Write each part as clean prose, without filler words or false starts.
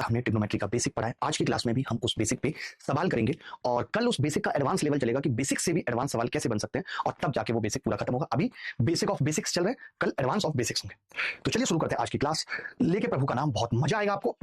हमने ट्रिग्नोमेट्री का बेसिक पढ़ा है। आज की क्लास में भी हम उस बेसिक पे सवाल करेंगे और कल उस बेसिक का एडवांस लेवल चलेगा कि बेसिक से भी एडवांस सवाल कैसे बन सकते हैं और तब जाके वो बेसिक पूरा खत्म होगा। अभी बेसिक ऑफ बेसिक्स चल रहे हैं, कल एडवांस ऑफ बेसिक्स होंगे। तो चलिए शुरू करते हैं आज की क्लास। लेके प्रभु का नाम, बहुत मजा आएगा आपको।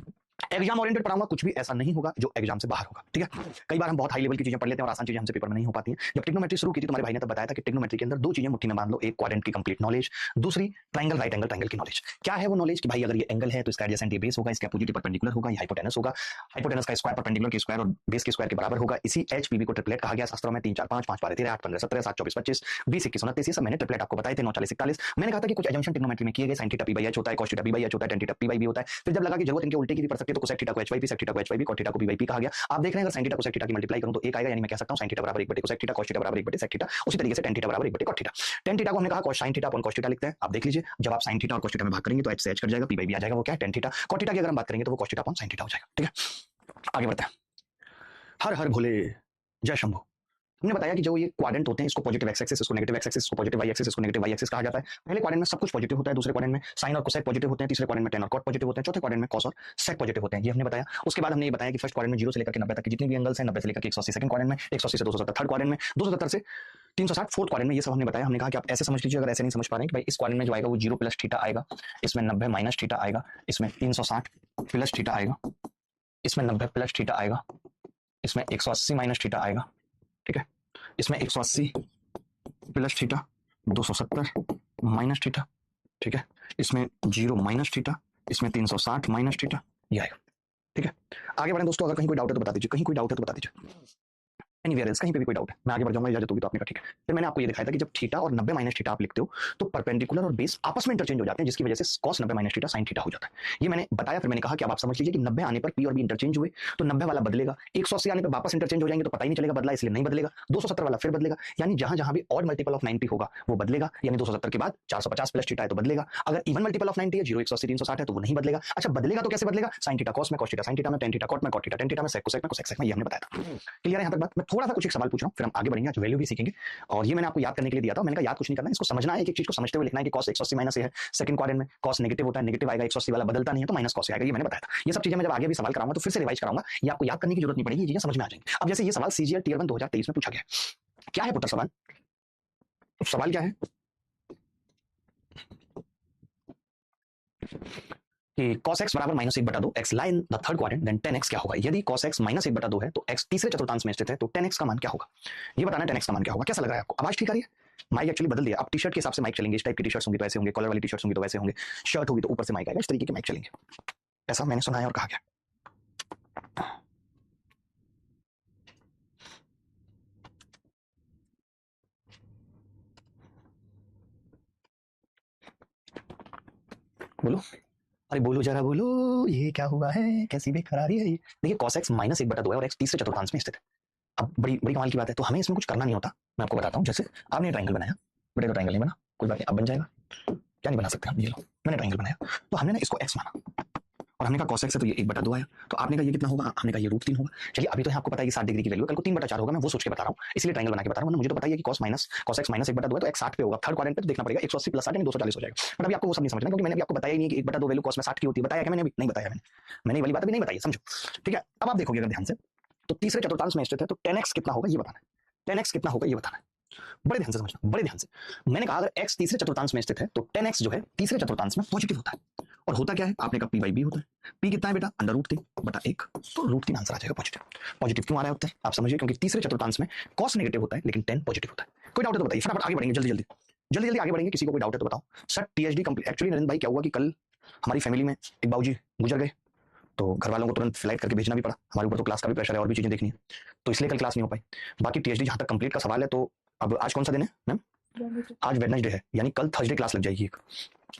एग्जाम ओरिएंटेड पढ़ाऊंगा, कुछ भी ऐसा नहीं होगा जो एग्जाम से बाहर होगा, ठीक है। कई बार हम बहुत हाई लेवल की चीजें पढ़ लेते हैं और आसान चीजें हमसे पेपर में नहीं हो पाती हैं। जब ट्रिग्नोमेट्री शुरू की थी तुम्हारे भाई ने तब बताया था कि ट्रिग्नोमेट्री के अंदर दो चीजें मुट्ठी में बांध लो, एक क्वाड्रेंट की कंप्लीट नॉलेज, दूसरी ट्रायंगल राइट एंगल ट्रायंगल की नॉलेज। क्या है वो नॉलेज कि भाई अगर ये एंगल है तो इसका एडजेसेंट ये बेस होगा, इसका अपोजिट परपेंडिकुलर होगा, ये हाइपोटेनस होगा, हाइपोटेनस का स्क्वायर परपेंडिकुलर के स्क्वायर और बेस के स्क्वायर के बराबर होगा। इसी एचपीवी को ट्रिपलेट कहा गया शास्त्रों में। 3 4 5 5 12 13 8 15 17 7 24 25 20 21 29 ये सब मैंने ट्रिपलेट आपको बताए थे। 9 40 41 मैंने कहा था कि कुछ एजम्पशन ट्रिग्नोमेट्री में किए गए। sin theta p by h होता है, cos theta p by h होता है, tan theta p by b होता है। फिर जब लगा कि जरूरत इनके उल्टे की भी पड़ सकती है तो cosec थीटा को h by p, sec theta को h by p, cot theta को p by p कहा गया। आप देख रहे हैं अगर sin थीटा को sec थीटा की मल्टीप्लाई करूं तो 1 आएगा, यानी मैं कह सकता हूं sin थीटा बराबर 1 बटे cosec थीटा, cos थीटा बराबर 1 बटे sec थीटा। उसी तरीके से tan थीटा बराबर 1 बटे cot थीटा। tan थीटा को हमने कहा cos sin theta upon cos theta लिखते हैं। आप देख लीजिए जब आप sin थीटा और cos थीटा में भाग करेंगे तो h से h कट जाएगा, p by b आ जाएगा, वो क्या है tan थीटा। cot थीटा की अगर हम बात करेंगे तो वो cos theta upon sin theta हो जाएगा, ठीक है। आगे बढ़ते हैं। हर हर भोले, जय शंभू। हमने बताया कि जो ये क्वाड्रेंट होते हैं इसको पॉजिटिव एक्स एक्सिस, इसको नेगेटिव एक्स एक्सिस, इसको पॉजिटिव वाई एक्सिस, इसको नेगेटिव वाई एक्सिस कहा जाता है। पहले क्वाड्रेंट में सब कुछ पॉजिटिव होता है, दूसरे क्वाड्रेंट में साइन और कोसेक पॉजिटिव होते हैं, तीसरे क्वाड्रेंट में टेन और कॉट पॉजिटिव होते हैं, चौथे क्वाड्रेंट में कॉस और सेक पॉजिटिव होते हैं। ये हमने बताया। उसके बाद हमने ये बताया कि फर्स्ट क्वाड्रेंट में 0 से लेकर के 90 तक की जितनी भी एंगल्स हैं, 90 से लेकर के 180 सेकंड क्वाड्रेंट में, 180 से 270 थर्ड क्वाड्रेंट में, 270 से 360 फोर्थ क्वाड्रेंट में। ये सब हमने बताया। हमने कहा कि आप ऐसे समझ लीजिए, अगर ऐसे नहीं समझ पा रहे हैं कि भाई इस क्वाड्रेंट में जो आएगा वो 0 प्लस थीटा आएगा, इसमें 90 माइनस थीटा आएगा, इसमें 360 प्लस थीटा आएगा, इसमें 90 प्लस थीटा आएगा, इसमें 180 माइनस थीटा आएगा, ठीक है, इसमें 180 प्लस थीटा, 270 माइनस थीटा, ठीक है, इसमें 0 माइनस थीटा, इसमें 360 माइनस थीटा, ये आएगा, ठीक है। आगे बढ़ें दोस्तों। अगर कहीं कोई डाउट है तो बता दीजिए, कहीं कोई डाउट है तो बता दीजिए। एनीवेयर एल्स, कहीं पे भी कोई डाउट है मैं आगे बढ़ जाऊंगा, इजाजत होगी तो आपने कहा ठीक है। फिर मैंने आपको ये दिखाया था कि जब थीटा और 90 माइनस थीटा आप लिखते हो तो परपेंडिकुलर और बेस आपस में इंटरचेंज हो जाते हैं, जिसकी वजह से cos 90 minus theta sin theta हो जाता है। ये मैंने बताया। फिर मैंने कहा कि अब आप समझ लीजिए कि 90 आने पर p और b इंटरचेंज हुए तो 90 वाला बदलेगा, 180 आने पर वापस इंटरचेंज हो जाएंगे तो पता ही नहीं चलेगा बदला, इसलिए नहीं बदलेगा। 270 वाला फिर बदलेगा, यानी जहां जहां भी ऑड मल्टीपल ऑफ 90 होगा वो बदलेगा, यानी 270 के बाद 450 प्लस थीटा है तो बदलेगा। अगर इवन मल्टीपल ऑफ 90 है, 0 180 360 है तो वो नहीं बदलेगा। अच्छा बदलेगा तो कैसे बदलेगा? sin थीटा cos में, cos थीटा sin थीटा में, tan थीटा cot में, cot थीटा tan थीटा में, sec cosec में, cosec sec में। ये हमने बताया था। क्लियर है यहां तक बात? मैं थोड़ा सा कुछ एक सवाल पूछ रहा हूं, फिर हम आगे बढ़ेंगे, आज वैल्यू भी सीखेंगे। और ये मैंने आपको याद करने के लिए दिया था। मैंने कहा याद कुछ नहीं करना है, इसको समझना है। एक एक चीज को समझते हुए लिखना है कि cos 180 माइनस है, सेकंड क्वाड्रेंट में cos नेगेटिव होता है, नेगेटिव आएगा, 180 वाला बदलता नहीं है तो माइनस cos आएगा। ये मैंने बताया था। ये सब चीजें मैं जब आगे भी सवाल कराऊंगा तो फिर से रिवाइज कराऊंगा, ये आपको याद करने की जरूरत नहीं पड़ेगी, ये चीजें समझ में आ जाएंगी। अब जैसे ये सवाल सीजीएल टियर 1 2023 में पूछा गया, क्या है पुत्र सवाल? तो सवाल क्या है कि cos x बराबर -1 बटा 2 x lie in the third quadrant, then tan x क्या होगा? यदि cos x -1 बटा 2 है तो x तीसरे चतुर्थांश में स्थित है तो tan x का मान क्या होगा? ये बताना tan x का मान क्या होगा। कैसा लग रहा है आपको? आवाज ठीक आ रही है? माइक एक्चुअली बदल दिया। अब टी शर्ट के हिसाब से माइक चलेंगे। इस टाइप की टी शर्ट्स होंगी तो ऐसे होंगे, कॉलर वाली टी शर्ट्स होंगी तो वैसे होंगे, शर्ट होगी तो ऊपर से माइक आएगा, इस तरीके के माइक चलेंगे। ऐसा मैंने सुना है और कहा गया। बोलो, अरे बोलो जरा बोलो, ये क्या हुआ है? कैसी बेकरारी है ये? देखिए cos x -1 बटा 2 है और x तीसरे चतुर्थांश में स्थित है। अब बड़ी बड़ी कमाल की बात है, तो हमें इसमें कुछ करना नहीं होता। मैं आपको बताता हूँ। जैसे आपने ट्रायंगल बनाया, बेटे तो ट्रायंगल नहीं बना, कोई बात नहीं, अब बन जाएगा। क्या नहीं बना सकते हम? ये लो, मैंने ट्रायंगल बनाया तो हमने ना इसको x माना और हमने कहा cos x है तो ये 1 बटा 2 आया, तो आपने कहा ये कितना होगा? हमने कहा ये √3 होगा। चलिए अभी तो आपको पता है कि 60 डिग्री की वैल्यू, कल को 3 बटा 4 होगा, मैं वो सोच के बता रहा हूँ, इसलिए ट्रायंगल बना के बता रहा हूँ। मुझे तो पता है कि cos x -1 बटा 2 है तो x 60 पे होगा। थर्ड क्वाड्रेंट पे तो देखना पड़ेगा 180 प्लस 60 यानी 240 हो जाएगा। बट अभी आपको वो सब नहीं समझना, क्योंकि मैंने अभी आपको बताया ही नहीं कि 1 बटा 2 वैल्यू cos में 60 की होती है। बताया क्या मैंने? अभी नहीं बताया। मैंने ये वाली बात अभी नहीं बताई, समझो, ठीक है। अब आप देखोगे अगर ध्यान से तो तीसरे चतुर्थांश में स्थित है तो tan x कितना होगा ये बताना है। tan x कितना होगा ये बताना है। बड़े ध्यान से समझना, बड़े ध्यान से। मैंने कहा अगर x तीसरे चतुर्थांश में स्थित है तो tan x जो है तीसरे चतुर्थांश में पॉजिटिव होता है। और होता क्या है? आपने कहा p by b होता है। p कितना है बेटा? √3 बटा 1, तो √3 आंसर आ जाएगा पॉजिटिव। पॉजिटिव क्यों आ रहा है? होता है आप समझिए, क्योंकि तीसरे चतुर्थांश में cos नेगेटिव होता है लेकिन tan पॉजिटिव होता है। कोई डाउट है तो बताइए, फटाफट आगे बढ़ेंगे, जल्दी जल्दी जल्दी जल्दी आगे बढ़ेंगे। किसी को कोई डाउट है तो बताओ। Sir THD complete. Actually Narendra भाई क्या हुआ कि कल हमारी फैमिली में एक बाबूजी गुजर गए, तो घर वालों को तुरंत फ्लाइट करके भेजना भी पड़ा। हमारे ऊपर तो क्लास का भी प्रेशर है और भी चीजें देखनी है, तो इसलिए कल क्लास नहीं हो पाई। बाकी टीएचडी जहां तक कंप्लीट का सवाल है, तो अब आज कौन सा दिन है मैम? आज वेडनेसडे है, यानी कल थर्सडे क्लास लग जाएगी एक।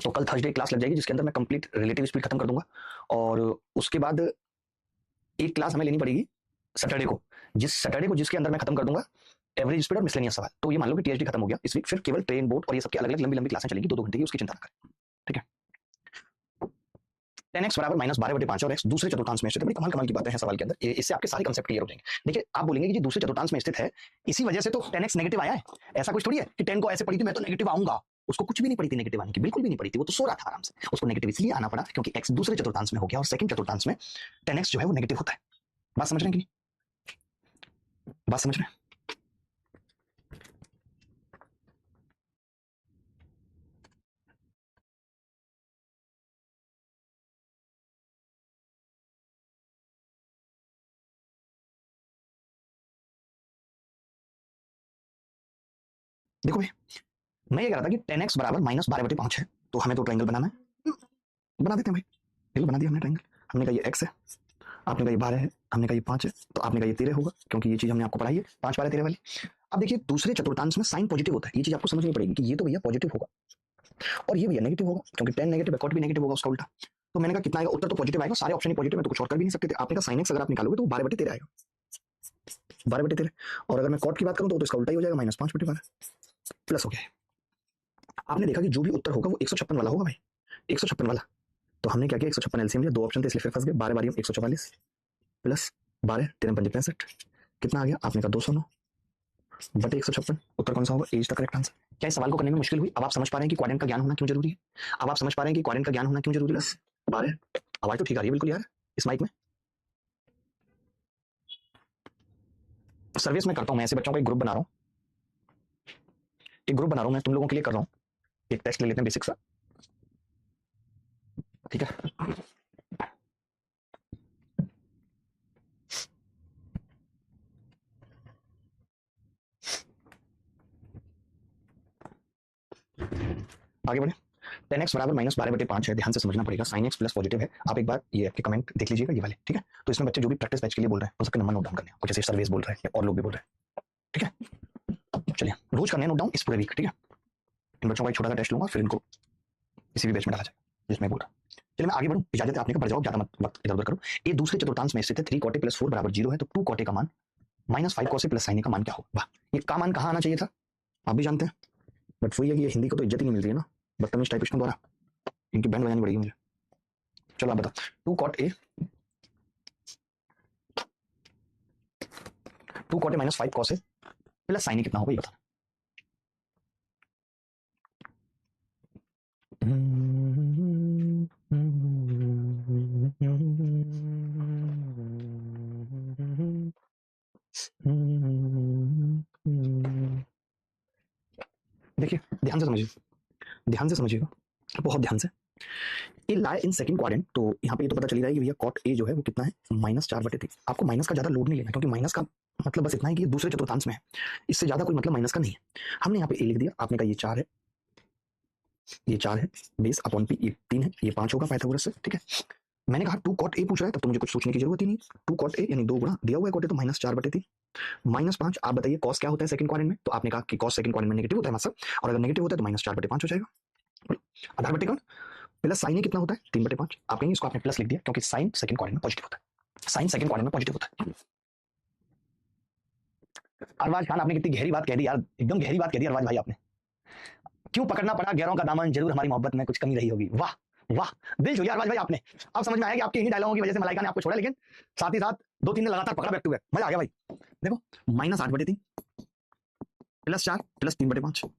तो कल थर्सडे क्लास लग जाएगी जिसके अंदर मैं कंप्लीट रिलेटिव स्पीड खत्म कर दूंगा। और उसके बाद एक क्लास हमें लेनी पड़ेगी सैटरडे को, जिसके अंदर मैं खत्म कर दूंगा एवरेज स्पीड और मिसलेनियस सवाल। तो ये मान लो कि टीएचडी खत्म हो गया इस वीक। फिर केवल ट्रेन, बोट और ये सबकी अलग अलग लंबी लंबी क्लासें चलेंगी 2-2 घंटे की, उसकी चिंता ना करें, ठीक है। tan x बराबर -12/5 और x दूसरे चतुर्थांश में स्थित है। बड़ी कमाल की बातें हैं सवाल के अंदर, इससे आपके सारे कंसेप्ट क्लियर हो जाएंगे। देखिए आप बोलेंगे कि जी दूसरे चतुर्थांश में स्थित है, इसी वजह से तो tan x नेगेटिव आया है। ऐसा कुछ थोड़ी है कि tan को ऐसे पढ़ी थी मैं तो नेगेटिव आऊंगा, उसको कुछ भी नहीं पड़ी थी नेगेटिव आने की, बिल्कुल भी नहीं पड़ी थी, वो तो सो रहा था आराम से। उसको नेगेटिव इसलिए आना पड़ा क्योंकि x दूसरे चतुर्थांश में हो गया और सेकंड चतुर्थांश में 10x जो है वो नेगेटिव होता है। बात समझ रहे हैं कि नहीं? बात समझ रहे हैं? देखो भाई, मैं ये कह रहा था कि 10x बराबर -12/5 है, तो हमें तो ट्रायंगल बनाना है। बना देते हैं भाई, देखो बना दिया हमने ट्रायंगल। हमने कहा ये x है, आपने कहा ये 12 है, हमने कहा ये 5 है, तो आपने कहा ये 13 होगा, क्योंकि ये चीज हमने आपको पढ़ाई है 5 12 13 वाली। अब देखिए दूसरे चतुर्थांश में साइन पॉजिटिव होता है, ये चीज आपको समझनी पड़ेगी कि ये तो भैया पॉजिटिव होगा और ये भैया नेगेटिव होगा, क्योंकि 10 नेगेटिव है, कॉट भी नेगेटिव होगा उसका उल्टा। तो मैंने कहा कितना आएगा, उत्तर तो पॉजिटिव आएगा, सारे ऑप्शन ही पॉजिटिव है, तो कुछ और कर भी नहीं सकते थे। आपने कहा साइन एक्स अगर आप निकालोगे तो 12/13 आएगा, 12/13। और अगर मैं कॉट की बात करूं तो इसका उल्टा ही हो जाएगा, -5/12 प्लस हो गया है। आपने देखा कि जो भी उत्तर होगा वो 156 वाला होगा भाई, 156 वाला। तो हमने क्या किया, 156 एलसीएम लिया, दो ऑप्शन थे इसलिए फिर फंस गए। 12 बारी 144 प्लस 12 13 5 65, कितना आ गया, आपने कहा 209 बटे 156। उत्तर कौन सा होगा, ए इज द करेक्ट आंसर। क्या इस सवाल को करने में मुश्किल हुई? अब आप समझ पा रहे हैं कि क्वाड्रेंट का ज्ञान होना क्यों जरूरी है? अब आप समझ पा रहे हैं कि क्वाड्रेंट का ज्ञान होना क्यों जरूरी है? बस 12, आवाज तो ठीक आ रही है बिल्कुल यार इस माइक में। सर्विस में करता हूं मैं ऐसे बच्चों का एक ग्रुप बना रहा हूं, एक ग्रुप बना रहा हूं मैं तुम लोगों के लिए कर रहा हूं। एक टेस्ट ले लेते हैं बेसिक सा, ठीक है? आगे बढ़े। 10x बराबर -12/5 है, ध्यान से समझना पड़ेगा, साइन एक्स प्लस पॉजिटिव है। आप एक बार ये आपके कमेंट देख लीजिएगा ये वाले, ठीक है? तो इसमें बच्चे जो भी प्रैक्टिस बैच के लिए बोल रहे हैं उन सबके नंबर नोट डाउन करने हैं, कुछ ऐसे सर्विस बोल रहे हैं और लोग भी बोल रहे हैं, ठीक है? चलिए रोज करने नोट डाउन इस पूरे वीक, ठीक है? इन बच्चों का एक छोटा सा टेस्ट लूंगा, फिर इनको किसी भी बैच में डाला जाए जिसमें बोल रहा। चलिए मैं आगे बढ़ूं, इजाजत है आपने, बढ़ जाओ, ज्यादा मत वक्त इधर उधर करो। ये दूसरे चतुर्थांश में स्थित है, 3 कॉटे प्लस 4 बराबर 0 है, तो 2 कॉटे का मान -5 कॉसे प्लस साइन का मान क्या होगा? वाह, ये का मान कहाँ आना चाहिए था आप भी जानते हैं, बट वही है कि ये हिंदी को तो इज्जत ही नहीं मिल रही है ना बदतमीज टाइपिस्टों द्वारा, इनकी बैंड बजानी पड़ेगी मुझे। चलो आप बताओ, 2 cot A 2 cot A -5 cos A plus sine कितना होगा ये बताना। देखिए ध्यान से समझिए, ध्यान से समझिएगा, बहुत ध्यान से। ए लाई इन सेकंड क्वाड्रेंट, तो यहाँ पे ये तो पता चली रहा है कि भैया कॉट ए जो है वो कितना है, -4/3। आपको माइनस का ज्यादा लोड नहीं लेना, क्योंकि माइनस का मतलब बस इतना है कि ये दूसरे चतुर्थांश में है, इससे ज्यादा कोई मतलब माइनस का नहीं है। हमने यहाँ पे ए लिख दिया, आपने कहा ये 4 है, ये 4 है, बेस अपॉन पी ये 3 है, ये 5 होगा पाइथागोरस से, ठीक है? मैंने कहा 2 कॉट ए पूछ रहा है, तब तो मुझे कुछ सोचने की जरूरत ही नहीं। 2 कॉट ए यानी 2 गुणा दिया हुआ है कॉट ए, तो -4/3 -5। आप बताइए कॉस क्या होता है सेकंड क्वाड्रेंट में, तो आपने कहा कि कॉस सेकंड क्वाड्रेंट में नेगेटिव होता है मतलब, और अगर नेगेटिव होता है तो -4/5 हो जाएगा। आधार बटे कौन प्लस साइन कितना होता है, 3/5। आप कहेंगे इसको आपने प्लस लिख दिया क्योंकि साइन सेकंड क्वाड्रेंट में पॉजिटिव होता है, साइन सेकंड क्वाड्रेंट में पॉजिटिव होता है। अरबाज खान आपने कितनी गहरी बात कह दी यार, एकदम गहरी बात कह दी अरबाज भाई आपने। क्यों पकड़ना पड़ा गैरों का दामन, जरूर हमारी मोहब्बत में कुछ कमी रही होगी। वाह वाह, दिल छू लिया अरबाज भाई आपने। अब समझ में आया कि आपके इन्हीं डायलॉगों की वजह से मलाइका ने आपको छोड़ा, लेकिन साथ ही साथ 2-3 ने लगातार पकड़ा बैक टू बैक, मजा आ गया भाई। देखो -8/3 प्लस 4 प्लस 3/5,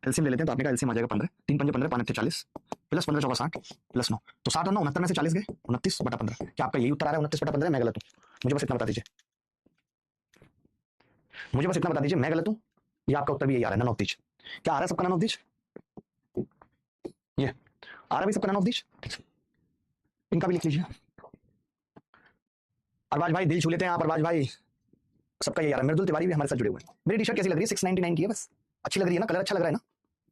एलसीएम ले लेते हैं, तो आपने कहा एलसीएम आ जाएगा 15, 3 पंजे 15 5 40 प्लस 15 चौका 60 प्लस 9, तो 60 और 9 69 में से 40 गए, 29/15। क्या आपका यही उत्तर आ रहा है 29/15? मैं गलत हूँ, मुझे बस इतना बता दीजिए, मुझे बस इतना बता दीजिए मैं गलत हूँ या आपका उत्तर भी यही आ रहा है, नन ऑफ दीज। क्या आ रहा है सबका नन ऑफ दीज? ये आ रहा है भाई सबका नन ऑफ दीज, इनका भी लिख लीजिए। अरबाज भाई दिल छू लेते हैं आप, अरबाज भाई सबका यही आ रहा है। मृदुल तिवारी भी हमारे साथ जुड़े हुए हैं। मेरी टी शर्ट कैसी लग रही है? 699 की है, बस अच्छी लग रही है ना, कलर अच्छा लग रहा है ना?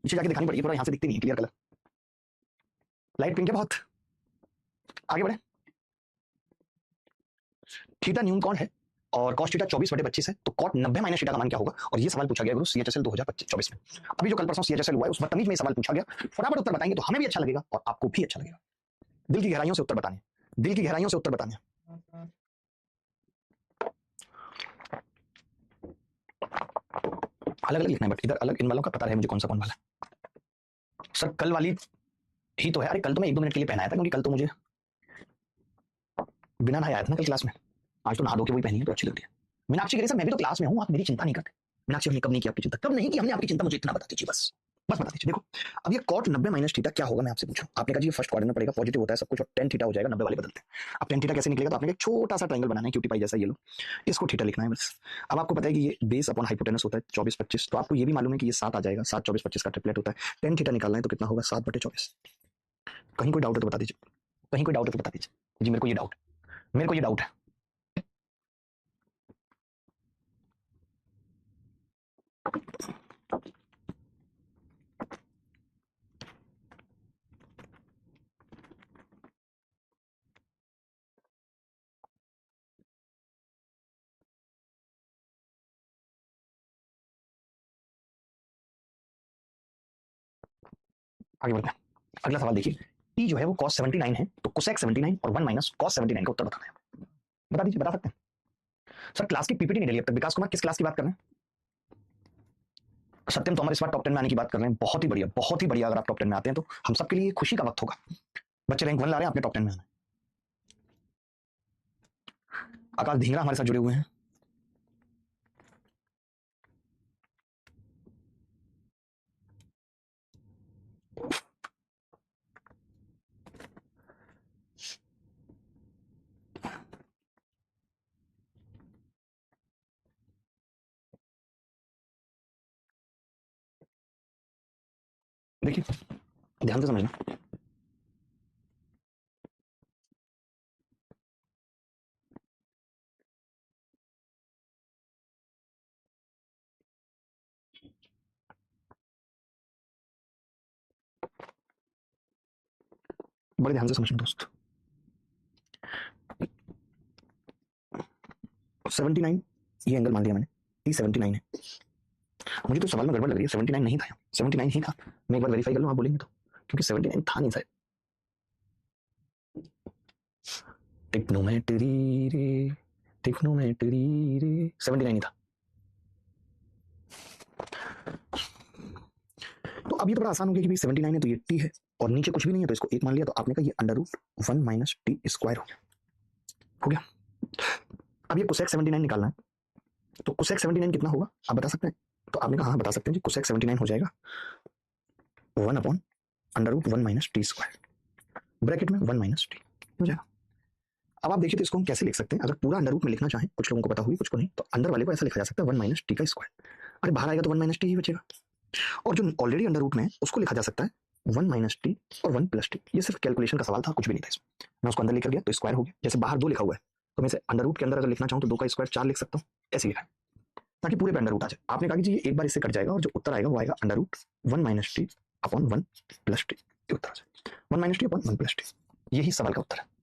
नीचे जाके दिखानी पड़ेगी, थोड़ा यहाँ से दिखती नहीं है क्लियर कलर, लाइट पिंक है बहुत। आगे बढ़े, थीटा न्यून कौन है और कॉस थीटा 24/25 है, तो कॉट 90 माइनस थीटा का मान क्या होगा? और ये सवाल पूछा गया गुरु सीएचएसएल 2024 में। अभी जो कल परसों सीएचएसएल हुआ है उस बदतमीज में ये सवाल पूछा गया, फटाफट उत्तर बताएंगे तो हमें भी अच्छा लगेगा और आपको भी अच्छा लगेगा। दिल की गहराइयों से उत्तर बताने, दिल की गहराइयों से उत्तर बताने। अलग अलग लिखना है, बट इधर अलग इन वालों का पता है मुझे कौन सा कौन वाला है। सर कल वाली ही तो है, अरे कल तो मैं 1-2 मिनट के लिए पहनाया था, क्योंकि कल तो मुझे बिना नहाए आया था ना कल क्लास में, आज तो नहा धो के वही पहनी है तो अच्छी लग रही है। मीनाक्षी कह रही सर मैं भी तो क्लास में हूँ, आप मेरी चिंता नहीं करते। मीनाक्षी हमने कब नहीं की आपकी चिंता, कब नहीं की हमने आपकी चिंता, मुझे इतना बता दीजिए बस। बस बता दीजिए। देखो अब ये cot 90 माइनस थीटा क्या होगा मैं आपसे पूछूं, आपने कहा जी ये फर्स्ट क्वाड्रेंट में पड़ेगा, पॉजिटिव होता है सब कुछ, और tan थीटा हो जाएगा 90 वाले बदलते हैं। अब tan थीटा कैसे निकलेगा, तो आपने एक छोटा सा ट्रायंगल बनाना है क्यूटी पाई जैसा, ये लो इसको थीटा लिखना है बस। अब आपको पता है कि ये बेस अपॉन हाइपोटेनस होता है 24-25, तो आपको ये भी मालूम है कि ये 7 आ जाएगा, 7-24-25 का ट्रिपलेट होता है। tan थीटा निकालना है तो कितना होगा 7/24। कहीं कोई डाउट है तो बता दीजिए, कहीं कोई डाउट है तो बता दीजिए जी, मेरे को ये डाउट, मेरे को ये डाउट है। आगे बढ़ते हैं, अगला सवाल देखिए। टी जो है वो cos 79 है, तो cosec 79 और 1 माइनस cos 79 का उत्तर बताना है। बता दीजिए, बता सकते हैं सर। क्लास की पीपीटी नहीं डली अब तक, विकास कुमार किस क्लास की बात कर रहे हैं? सत्यम तो हमारे इस बार टॉप 10 में आने की बात कर रहे हैं, बहुत ही बढ़िया, बहुत ही बढ़िया। अगर आप टॉप 10 में आते हैं तो हम सबके लिए खुशी का वक्त होगा। बच्चे रैंक 1 ला रहे हैं, आपने टॉप 10 में आना है। आकाश धींगरा हमारे साथ जुड़े हुए हैं। देखिए ध्यान से समझना, बड़े ध्यान से समझना दोस्त। 79 ये एंगल मान लिया मैंने, टी 79 है। मुझे तो सवाल में गड़बड़ लग रही है, 79 नहीं था, 79 ही था। मैं एक बार वेरीफाई कर लूँ आप बोलेंगे तो, क्योंकि 79 था नहीं शायद। टिक्नोमेट्री रे, टिक्नोमेट्री रे, 79 ही था। तो अब ये तो बड़ा आसान हो गया कि भाई 79 है तो ये टी है, और नीचे कुछ भी नहीं है तो इसको एक मान लिया, तो आपने कहा ये under root 1 minus T square हो गया, हो गया। अब ये कोसेक 79 निकालना है, तो कोसेक 79 कितना होगा आप बता सकते हैं? तो आपने कहा हाँ बता सकते हैं जी, कोसेक 79 हो जाएगा 1 upon under root 1 minus T square, bracket में 1 माइनस टी हो जाएगा। अब आप देखिए तो इसको हम कैसे लिख सकते हैं, अगर पूरा अंडर रूट में लिखना चाहें, कुछ लोगों को पता होगी कुछ को नहीं, तो अंदर वाले को ऐसा लिखा जा सकता है 1 माइनस टी का स्क्वायर। अरे बाहर आएगा तो 1 माइनस टी ही बचेगा, और जो ऑलरेडी अंडर रूट में है उसको लिखा जा सकता है 1 माइनस टी और 1 प्लस टी। ये सिर्फ कैलकुलेशन का सवाल था, कुछ भी नहीं था इसमें। मैं उसको अंदर लेकर गया तो स्क्वायर हो गया, जैसे बाहर 2 लिखा हुआ है तो मैं इसे अंडर रूट के अंदर अगर लिखना चाहूँ तो 2 का स्क्वायर 4 लिख सकता हूँ, ऐसे लिखा है ताकि पूरे पे अंडर रूट आ जाए। आपने कहा कि जी ये एक बार इससे कट जाएगा और जो उत्तर आएगा वो आएगा under root 1 minus T upon 1 plus T, ये उत्तर आ जाए 1 minus T upon 1 plus T, यही सवाल का उत्तर है।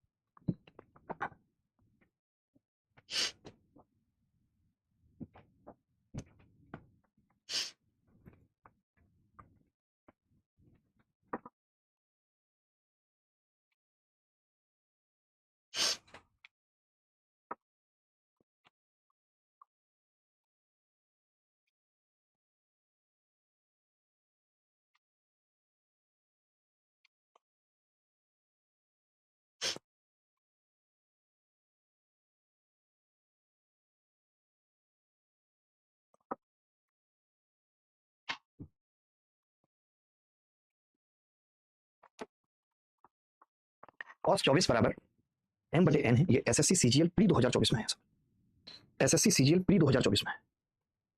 कॉस 24 बराबर एम बटे एन है, ये एसएससी सीजीएल प्री 2024 में है, एसएससी सीजीएल प्री 2024 में है।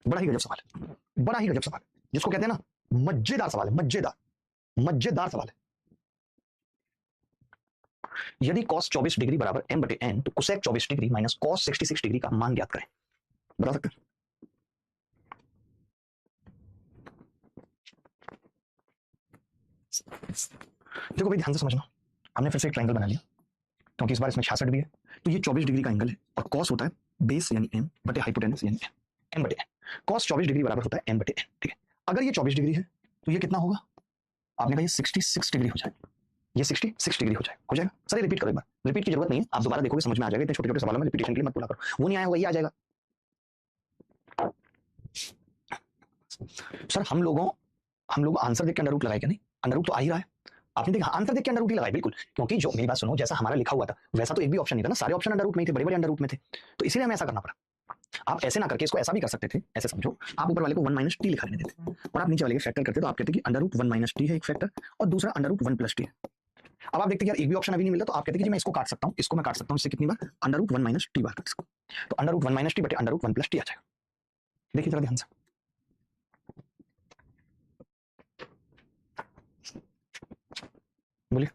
बड़ा ही गजब सवाल है, बड़ा ही गजब सवाल है, जिसको कहते हैं ना मजेदार सवाल है, मजेदार, मजेदार सवाल है। यदि cos 24 डिग्री बराबर m बटे n, तो cosec 24 degree minus cos 66 degree का मान ज्ञात करें, बता सकते हैं? देखो भाई ध्यान से समझना, हमने फिर से एक ट्रायंगल बना लिया क्योंकि इस बार इसमें 66 भी है, तो ये 24 डिग्री का एंगल है और cos होता है बेस यानी m बटे हाइपोटेनस यानी m बटे n। cos 24 डिग्री बराबर होता है m बटे n, ठीक है। अगर ये 24 डिग्री है तो ये कितना होगा, आपने कहा ये 66 डिग्री हो जाए, ये 66 डिग्री हो जाएगा। सर रिपीट करो एक बार, रिपीट की जरूरत नहीं है, आप दोबारा देखोगे समझ में आ जाएगा, इतने छोटे छोटे सवालों में रिपीटेशन के लिए मत बोला करो, वो नहीं आया वही आ जाएगा। सर हम लोग आंसर देख के अंडर रूट लगाए क्या? नहीं, अंडर रूट तो आ ही रहा है, आपने देखा आंसर देख के अंडर रूट ही लगाए, बिल्कुल, क्योंकि जो मेरी बात सुनो, जैसा हमारा लिखा हुआ था वैसा तो एक भी ऑप्शन नहीं था ना, सारे ऑप्शन अंडर रूट में ही थे, बड़े बड़े अंडर रूट में थे, तो इसीलिए हमें ऐसा करना पड़ा। आप ऐसे ना करके इसको ऐसा भी कर सकते थे, ऐसे समझो आप ऊपर वाले को 1 माइनस टी लिखा देते थे और आप नीचे वाले के फैक्टर करते तो आप कहते कि अंडर रूट 1 माइनस टी है एक फैक्टर और दूसरा अंडर रूट 1 प्लस टी है। अब आप देखते हैं यार एक भी ऑप्शन अभी नहीं मिलता, तो आप कहते हैं कि मैं इसको काट सकता हूँ, इसको मैं काट सकता हूँ, इससे कितनी बार अंडर रूट 1 माइनस टी बार काट सकता हूँ, तो अंडर रूट 1 माइनस टी बटे अंडर रूट 1 प्लस टी आ जाएगा। देखिए जरा ध्यान से, बोलिए।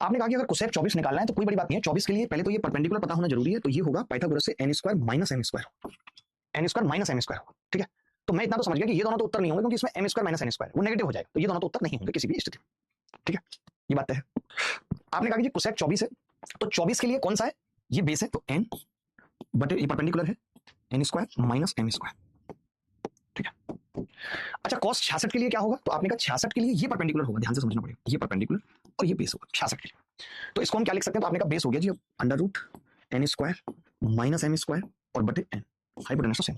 आपने कहा कि अगर कोसेक 24 निकालना है तो कोई बड़ी बात नहीं है, 24 के लिए पहले तो ये परपेंडिकुलर पता होना जरूरी है, तो ये होगा पाइथागोरस से N square minus M square, N square minus M square होगा, ठीक है। तो मैं इतना तो समझ गया कि ये दोनों तो उत्तर नहीं होंगे क्योंकि इसमें M square minus N square वो नेगेटिव हो जाएगा, तो ये दोनों तो उत्तर नहीं होंगे किसी भी स्थिति में, ठीक है। ये बात है। आपने कहा कि कोसेक 24 है, तो 24 के लिए कौन सा है, ये बेस है तो एन बटे ये परपेंडिकुलर है N square minus M square, ठीक है। अच्छा कॉस 66 के लिए क्या होगा, तो आपने कहा 66 के लिए ये परपेंडिकुलर होगा, ध्यान से समझना पड़ेगा, ये परपेंडिकुलर और ये बेस होगा 66 के लिए। तो इसको हम क्या लिख सकते हैं, तो आपने कहा बेस हो गया जी under root N square minus M square और बटे एन, हाइपोटेनस तो सेम।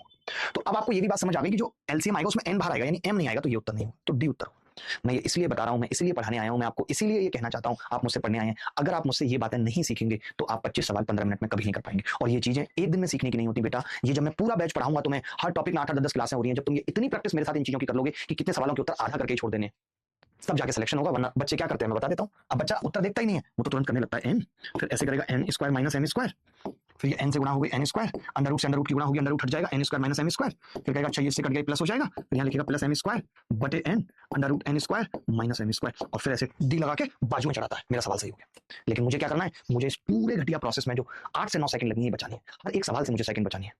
तो अब आपको ये भी बात समझ आ गई कि जो एलसीएम आएगा उसमें एन बाहर आएगा यानी एम नहीं आएगा, तो ये उत्तर नहीं होगा, तो डी उत्तर होगा। मैं ये इसलिए बता रहा हूं, मैं इसलिए पढ़ाने आया हूं, मैं आपको इसीलिए ये कहना चाहता हूं, आप मुझसे पढ़ने आए हैं, अगर आप मुझसे ये बातें नहीं सीखेंगे तो आप 25 सवाल 15 मिनट में कभी नहीं कर पाएंगे, और ये चीजें एक दिन में सीखने की नहीं होती बेटा। ये जब मैं पूरा बैच पढ़ाऊंगा तो मैं हर टॉपिक में 8-8 10 क्लासें हो रही हैं, जब तुम ये इतनी प्रैक्टिस मेरे साथ इन चीजों की कर लोगे कि कितने सवालों के उत्तर आधा करके छोड़ देने, तब जाके सिलेक्शन होगा। वरना बच्चे क्या करते हैं मैं बता देता हूँ, अब बच्चा उत्तर देखता ही नहीं है, वो तो तुरंत करने लगता है एन, फिर ऐसे करेगा N square minus M square, फिर ये एन से गुणा होगी एन स्क्वायर, अंडर रूट से अंडर रूट की गुणा होगी, अंडर रूट हट जाएगा N square minus M square, फिर कहेगा अच्छा ये इससे कट गया प्लस हो जाएगा, फिर यहाँ लिखेगा प्लस एम स्क्वायर बटे N under root N square minus M square, और फिर ऐसे डी लगा के बाजू में चढ़ाता है। मेरा सवाल सही हो गया, लेकिन मुझे क्या करना है, मुझे इस पूरे घटिया प्रोसेस में जो 8 से 9 सेकंड लगनी है बचानी है, हर एक सवाल से मुझे सेकंड बचानी है।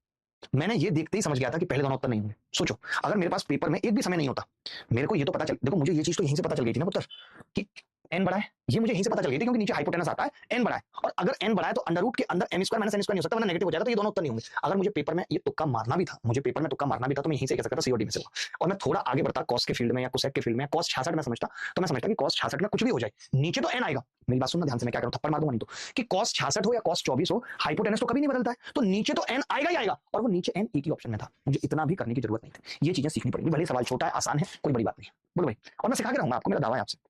मैंने ये देखते ही समझ गया था कि पहले दोनों उत्तर नहीं होंगे। सोचो अगर मेरे पास पेपर में एक भी समय नहीं होता, मेरे को ये तो पता चल, देखो मुझे ये चीज तो यहीं से पता चल गई थी ना पुत्र कि एन बड़ा है, ये मुझे यहीं से पता चल गई थी क्योंकि नीचे हाइपोटेनस आता है, एन बड़ा है, और अगर एन बड़ा है तो अंडर रूट के अंदर M square minus N square नहीं हो सकता वरना नेगेटिव हो जाएगा, तो ये दोनों उत्तर नहीं होंगे। अगर मुझे पेपर में ये तुक्का मारना भी था, मुझे पेपर में तुक्का मारना भी था, तो मैं यहीं से कह सकता था सीओडी में से होगा, और मैं थोड़ा आगे बढ़ता कॉस के फील्ड में या कोसेक के फील्ड में, कॉस 66 में समझता, तो मैं समझता कि कॉस 66 में कुछ भी हो जाए नीचे तो एन आएगा। मेरी बात सुनना ध्यान से, मैं क्या करूं थप्पड़ मार दूंगा नहीं तो, कि कॉस 66 हो या कॉस 24 हो, हाइपोटेनस तो कभी नहीं बदलता है, तो नीचे तो एन आएगा ही आएगा, और वो नीचे एन एक ही ऑप्शन में था, मुझे इतना भी करने की जरूरत नहीं थी। ये चीजें सीखनी पड़ेगी, भले सवाल छोटा है आसान है कोई बड़ी बात नहीं है, बोलो भाई, और मैं सिखा के रहूंगा आपको, मेरा दावा है आपसे।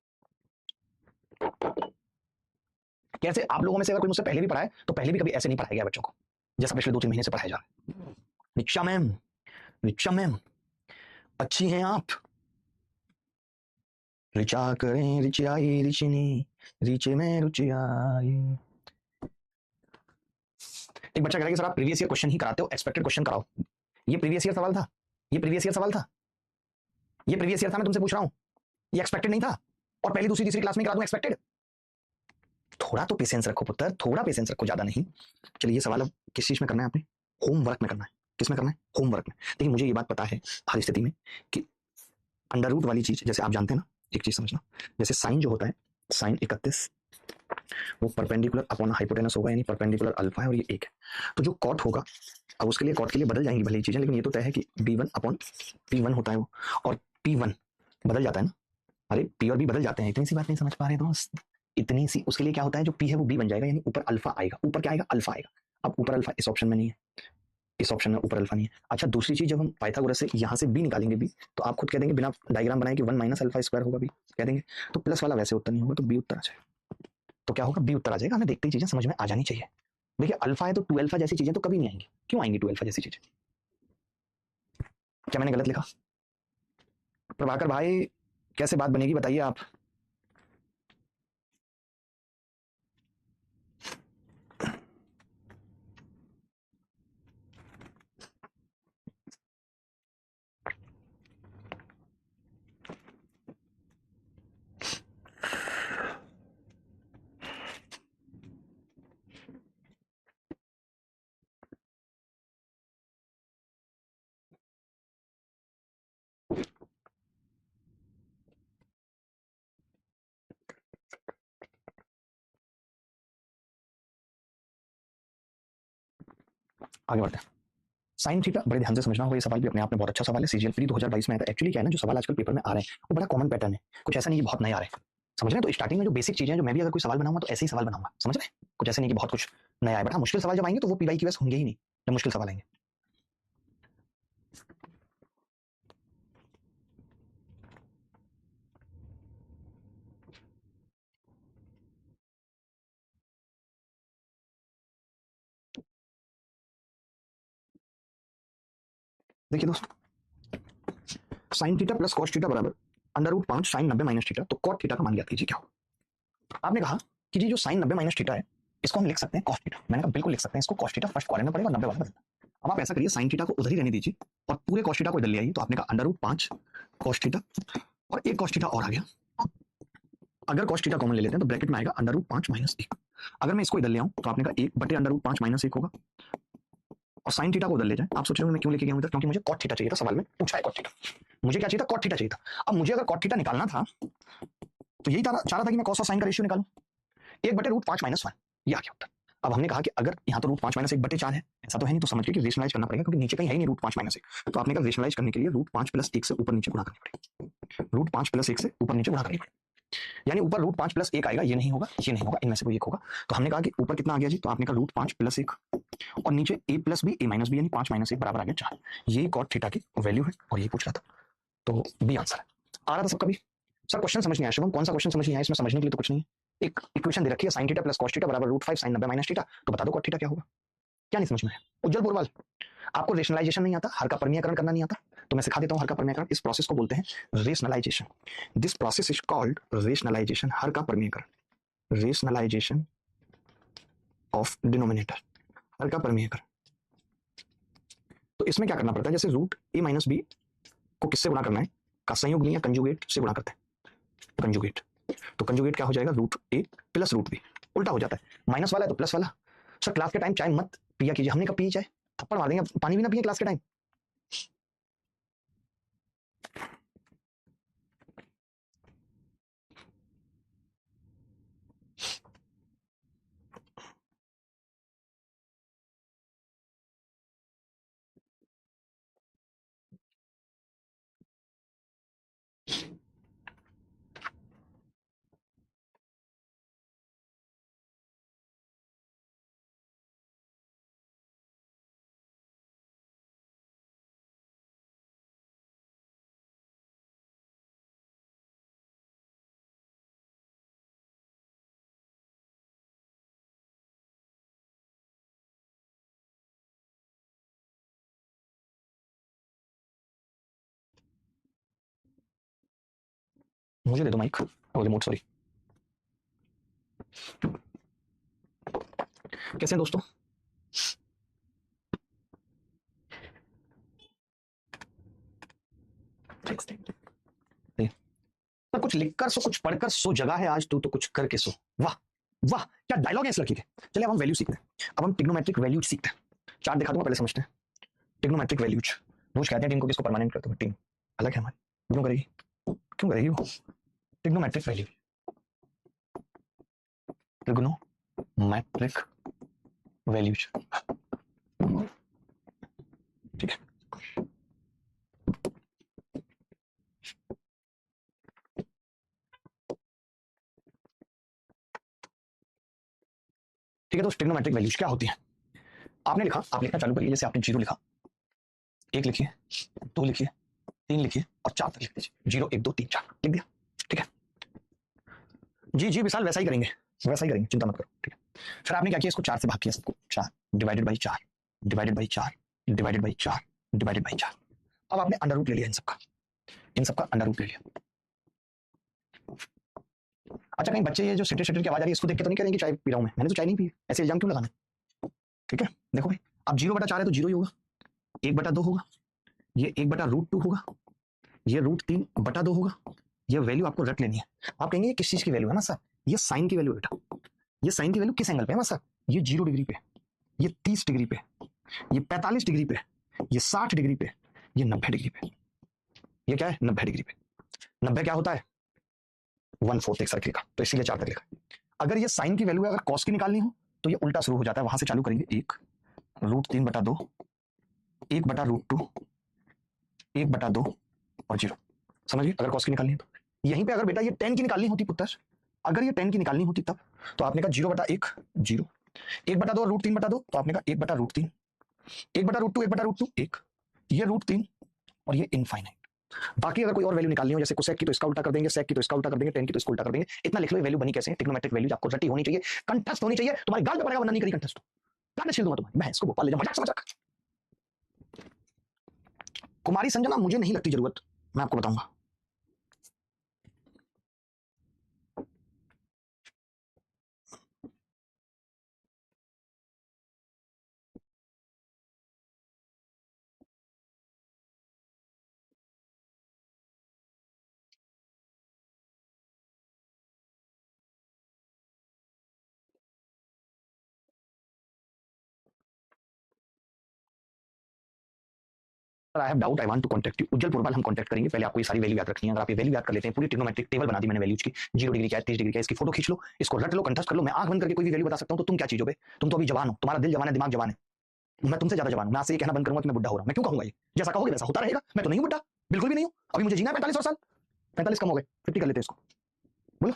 कैसे आप लोगों में से अगर कोई मुझसे पहले भी पढ़ा है तो पहले भी कभी ऐसे नहीं पढ़ाया गया बच्चों को जैसा पिछले 2-3 महीने से पढ़ाया जा रहा है। रिचा मैम, रिचा मैम अच्छी हैं आप, रिचा करें रिचाई रिचनी, रिचे में रुचियाई। एक बच्चा कह रहा है कि सर आप प्रीवियस ईयर क्वेश्चन ही कराते हो, एक्सपेक्टेड क्वेश्चन कराओ। ये प्रीवियस ईयर सवाल था, ये प्रीवियस ईयर सवाल था, ये प्रीवियस ईयर था, मैं तुमसे पूछ रहा हूँ, ये एक्सपेक्टेड नहीं था, और पहली दूसरी तीसरी क्लास में करा दूं एक्सपेक्टेड। थोड़ा तो पेशेंस रखो पुत्र, थोड़ा पेशेंस रखो, ज्यादा नहीं। चलिए ये सवाल अब किस चीज में करना है आपने, होमवर्क में करना है। किस में करना है, होमवर्क में। देखिए मुझे ये बात पता है हर स्थिति में कि अंडर रूट वाली चीज, जैसे आप जानते हैं ना, एक चीज समझना, जैसे साइन जो होता है, साइन 31 वो परपेंडिकुलर अपॉन हाइपोटेनस होगा, यानी परपेंडिकुलर अल्फा है और ये एक है, तो जो कॉट होगा, अब उसके लिए कॉट के लिए बदल जाएंगी भले ही चीजें, लेकिन ये तो तय है कि b1 अपॉन p1 होता है वो, और p1 बदल जाता है ना, अरे p और b बदल जाते हैं, इतनी सी बात नहीं समझ पा रहे दोस्त, इतनी सी, उसके लिए क्या होता है जो p है वो b बन जाएगा, यानी ऊपर अल्फा आएगा, ऊपर क्या आएगा अल्फा आएगा। अब ऊपर अल्फा इस ऑप्शन में नहीं है, इस ऑप्शन में ऊपर अल्फा नहीं है। अच्छा दूसरी चीज, जब हम पाइथागोरस से यहाँ से बी निकालेंगे बी, तो आप खुद कह देंगे बिना डायग्राम बनाए कि 1 माइनस अल्फा स्क्वायर होगा बी, कह देंगे, तो प्लस वाला वैसे उत्तर नहीं होगा, तो बी उत्तर आ जाएगा। तो क्या होगा, बी उत्तर आ जाएगा, हमें देखते ही चीजें समझ में आ जानी चाहिए। देखिए अल्फा है तो 2 अल्फा जैसी चीजें तो कभी नहीं आएंगी, क्यों आएंगी 2 अल्फा जैसी चीजें, क्या मैंने गलत लिखा, प्रभाकर भाई कैसे बात बनेगी बताइए आप। आगे बढ़ते हैं। साइन थीटा बड़े ध्यान से समझना होगा, ये सवाल भी अपने आप में बहुत अच्छा सवाल है, सीजीएल प्री 2022 में आया था। एक्चुअली क्या है ना, जो सवाल आजकल पेपर में आ रहे हैं वो बड़ा कॉमन पैटर्न है, कुछ ऐसा नहीं कि बहुत नए आ रहे हैं, समझ रहे हैं। तो स्टार्टिंग में जो बेसिक चीजें हैं, जो मैं भी अगर कोई सवाल बनाऊंगा तो ऐसे ही सवाल बनाऊंगा, समझ रहे हैं, कुछ ऐसा नहीं कि बहुत कुछ नया है, बट हाँ मुश्किल सवाल जब आएंगे तो वो पीवाई की वैसे होंगे ही नहीं, जब मुश्किल सवाल आएंगे। देखिए दोस्तों, sine theta plus cos theta बराबर under root 5 sine 90 minus theta. तो कॉट थीटा का मान याद कीजिए क्या होगा। आपने कहा कि ये जो साइन 90 माइनस थीटा है इसको हम लिख सकते हैं कॉस थीटा। मैंने कहा बिल्कुल लिख सकते हैं इसको कॉस थीटा, फर्स्ट कॉलम में पड़ेगा और 90 वाला बदलना। अब आप ऐसा करिए, साइन थीटा को उधर ही रहने दीजिए और पूरे कॉस थीटा को इधर ले आइए। तो आपने कहा अंडर रूट 5 कॉस थीटा और एक कॉस थीटा और आ गया। अगर कॉस थीटा कॉमन ले लेते हैं तो ब्रैकेट में आएगा अंडर रूट 5 माइनस 1। अगर मैं इसको इधर ले आऊं तो आपने कहा 1 बटे अंडर रूट 5 माइनस 1 होगा और साइन थीटा को उधर ले जाए। आप सोच रहे हो मैं क्यों लेके गया हूं इधर, क्योंकि मुझे कॉट थीटा चाहिए था। सवाल में पूछा है कॉट थीटा, मुझे क्या चाहिए था, कॉट थीटा चाहिए था। अब मुझे अगर कॉट थीटा निकालना था तो यही चाह रहा था कि मैं कॉस और साइन का रेशियो निकालूं। 1 बटे रूट 5 माइनस 1 ये आ गया उत्तर। अब हमने कहा कि अगर यहाँ तो रूट 5 माइनस 1 बटे 4 है, ऐसा तो है नहीं, तो समझ के कि रेशनलाइज करना पड़ेगा क्योंकि नीचे कहीं है ही नहीं रूट 5 माइनस 1। तो आपने कहा रेशनलाइज करने के लिए रूट 5 प्लस 1 से ऊपर नीचे गुणा करनी पड़ेगी। रूट 5 प्लस 1 से ऊपर नीचे गुणा करनी पड़ेगी, यानी ऊपर रूट 5 प्लस 1 आएगा, ये नहीं होगा, ये नहीं होगा, इनमें से कोई एक होगा। तो हमने कहा कि ऊपर कितना आ गया जी, तो आपने कहा रूट 5 प्लस 1 और नीचे a plus b a minus b, यानी 5 माइनस 1 बराबर आ गया 4। ये कॉट थीटा की वैल्यू है और ये पूछ रहा था, तो बी आंसर है। आ रहा था सबका भी। सर क्वेश्चन समझ नहीं आया शुभम, कौन सा क्वेश्चन समझ नहीं आया? इसमें समझने के लिए तो कुछ नहीं है। एक इक्वेशन दे रखी है sign theta plus cos theta बराबर रूट 5 साइन 90 माइनस थीटा, तो बता दो कॉट थीटा क्या होगा। क्या नहीं समझ में है? उज्जवल बोरवाल, आपको रेशनलाइजेशन नहीं आता, हर का परमीयकरण करना नहीं आता, तो मैं सिखा देता हूं हर का परमीयकरण। इस प्रोसेस को बोलते हैं rationalization. This process is called rationalization, हर का परमीयकरण, रेशनलाइजेशन ऑफ डिनोमिनेटर, हर का परमीयकरण। तो इसमें क्या करना पड़ता है, जैसे रूट ए माइनस बी को किससे गुणा करना है, का संयुग्मी या कंजुगेट से गुणा करते हैं, कंजुगेट। तो कंजुगेट क्या हो जाएगा, रूट ए प्लस रूट बी, उल्टा हो जाता है, माइनस वाला है तो प्लस वाला। सर क्लास के टाइम चाय मत पिया कीजिए, हमने कब पी चाय, थप्पड़ मार देंगे, पानी भी ना पिए क्लास के टाइम। मुझे दे दो माइक, रिमोट, सॉरी। कैसे हैं दोस्तों? तो कुछ लिखकर सो, कुछ पढ़कर सो, जगह है आज तू तो कुछ करके सो। वाह वाह, क्या डायलॉग है इस लड़की के। चलिए अब हम वैल्यू सीखते हैं, अब हम ट्रिग्नोमेट्रिक वैल्यूज सीखते हैं। चार्ट दिखा दूंगा, पहले समझते हैं ट्रिग्नोमेट्रिक वैल्यूज। रोज कहते हैं टीम को किसको परमानेंट करते हो, टीम अलग है हमारी, क्यों करेगी, क्यों करेगी वो। ट्रिग्नोमेट्रिक वैल्यू, ट्रिग्नोमेट्रिक वैल्यूज, ठीक है। ठीक है, तो ट्रिग्नोमेट्रिक वैल्यूज क्या होती है। आपने लिखा, आप लिखना चालू करिए, जैसे आपने 0 लिखा, 1 लिखिए, 2 लिखिए, 3 लिखिए और 4 तक लिख दीजिए, 0 1 2 3 4 लिख दिया, ठीक है। जी जी विशाल, वैसा ही करेंगे, वैसा ही करेंगे, चिंता मत करो, ठीक है। फिर आपने क्या किया, इसको 4 से भाग किया सबको, 4 divided by 4 divided by 4 divided by 4 divided by 4। अब आपने अंडर रूट ले लिया इन सबका, इन सबका अंडर रूट ले लिया। अच्छा कहीं बच्चे ये जो सिटर सिटर की आवाज आ रही है इसको देख के तो नहीं कह रहे कि चाय पी रहा हूं मैं, मैंने तो चाय नहीं पी, ऐसे इल्जाम क्यों लगाना। ठीक है, देखो भाई, अब 0/4 है तो 0 ही होगा, 1/2 होगा, ये 1/√2 होगा, ये √3/2 होगा। ये वैल्यू आपको रट लेनी है। आप कहेंगे ये किस चीज की वैल्यू है ना सर, ये साइन की वैल्यू है बेटा। ये साइन की वैल्यू किस एंगल पे है ना सर, ये 0 डिग्री पे, ये 30 डिग्री पे, ये 45 डिग्री पे, ये 60 डिग्री पे, ये 90 डिग्री पे। ये क्या है, 90 डिग्री पे। 90 क्या होता है, 1/4 एक सर्किल का, तो इसीलिए 4 तक लिखा है। अगर ये साइन की वैल्यू है, अगर कॉस की निकालनी हो तो ये उल्टा शुरू हो जाता है, वहां से चालू करेंगे, 1 √3/2, 1/√2, 1/2 और 0। समझिए, अगर कॉस की निकालनी है तो यहीं पे अगर बेटा ये 10 की निकालनी होती पुत्र, अगर ये 10 की निकालनी होती तब, तो आपने कहा 0/1 0, 1/2 और √3/2, तो आपने कहा 1/√3, 1/√2 1/√2 1, ये √3 और ये इनफाइनाइट। बाकी अगर कोई और वैल्यू निकालनी हो, जैसे कोसेक की तो इसका उल्टा कर देंगे, सेक की तो इसका उल्टा कर देंगे, टेन की तो इसका उल्टा कर देंगे। इतना लिख लो, वैल्यू बनी कैसे है। ट्रिग्नोमेट्रिक वैल्यूज आपको रटी होनी चाहिए, कंठस्थ होनी चाहिए, तुम्हारे गाल पे पड़ेगा वरना नहीं करी कंठस्थ, गाल में छील दूंगा तुम्हारी, मैं इसको भोपाल ले जाऊं, मजाक समझ रखा। कुमारी संजना मुझे नहीं लगती जरूरत, मैं आपको बताऊंगा। I have doubt, I want to contact you. Ujjwal Purwal हम कॉन्टैक्ट करेंगे। पहले आपको ये सारी वैल्यू याद रखनी है। अगर आप ये वैल्यू याद कर लेते हैं, पूरी ट्रिग्नोमेट्रिक टेबल बना दी मैंने वैल्यूज की, 0 डिग्री क्या है, 30 डिग्री क्या है, इसकी फोटो खींच लो, इसको रट लो, कंठस्थ कर लो। मैं आंख बंद करके कोई भी वैल्यू बता सकता हूं, तो तुम क्या चीज हो बे? तुम तो अभी जवान हो, तुम्हारा दिल जवान है, दिमाग जवान है। मैं तुमसे ज्यादा जवान हूं। मैं आपसे ये कहना बंद करूंगा कि मैं बुढ़ा हो रहा हूं। मैं क्यों कहूंगा? ये जैसा कहोगे वैसा होता रहेगा। मैं तो नहीं हूं बुढ़ा, बिल्कुल भी नहीं हूं। अभी मुझे जीना है 45 और साल। 45 कम हो गए, 50 कर लेते हैं इसको। बोलो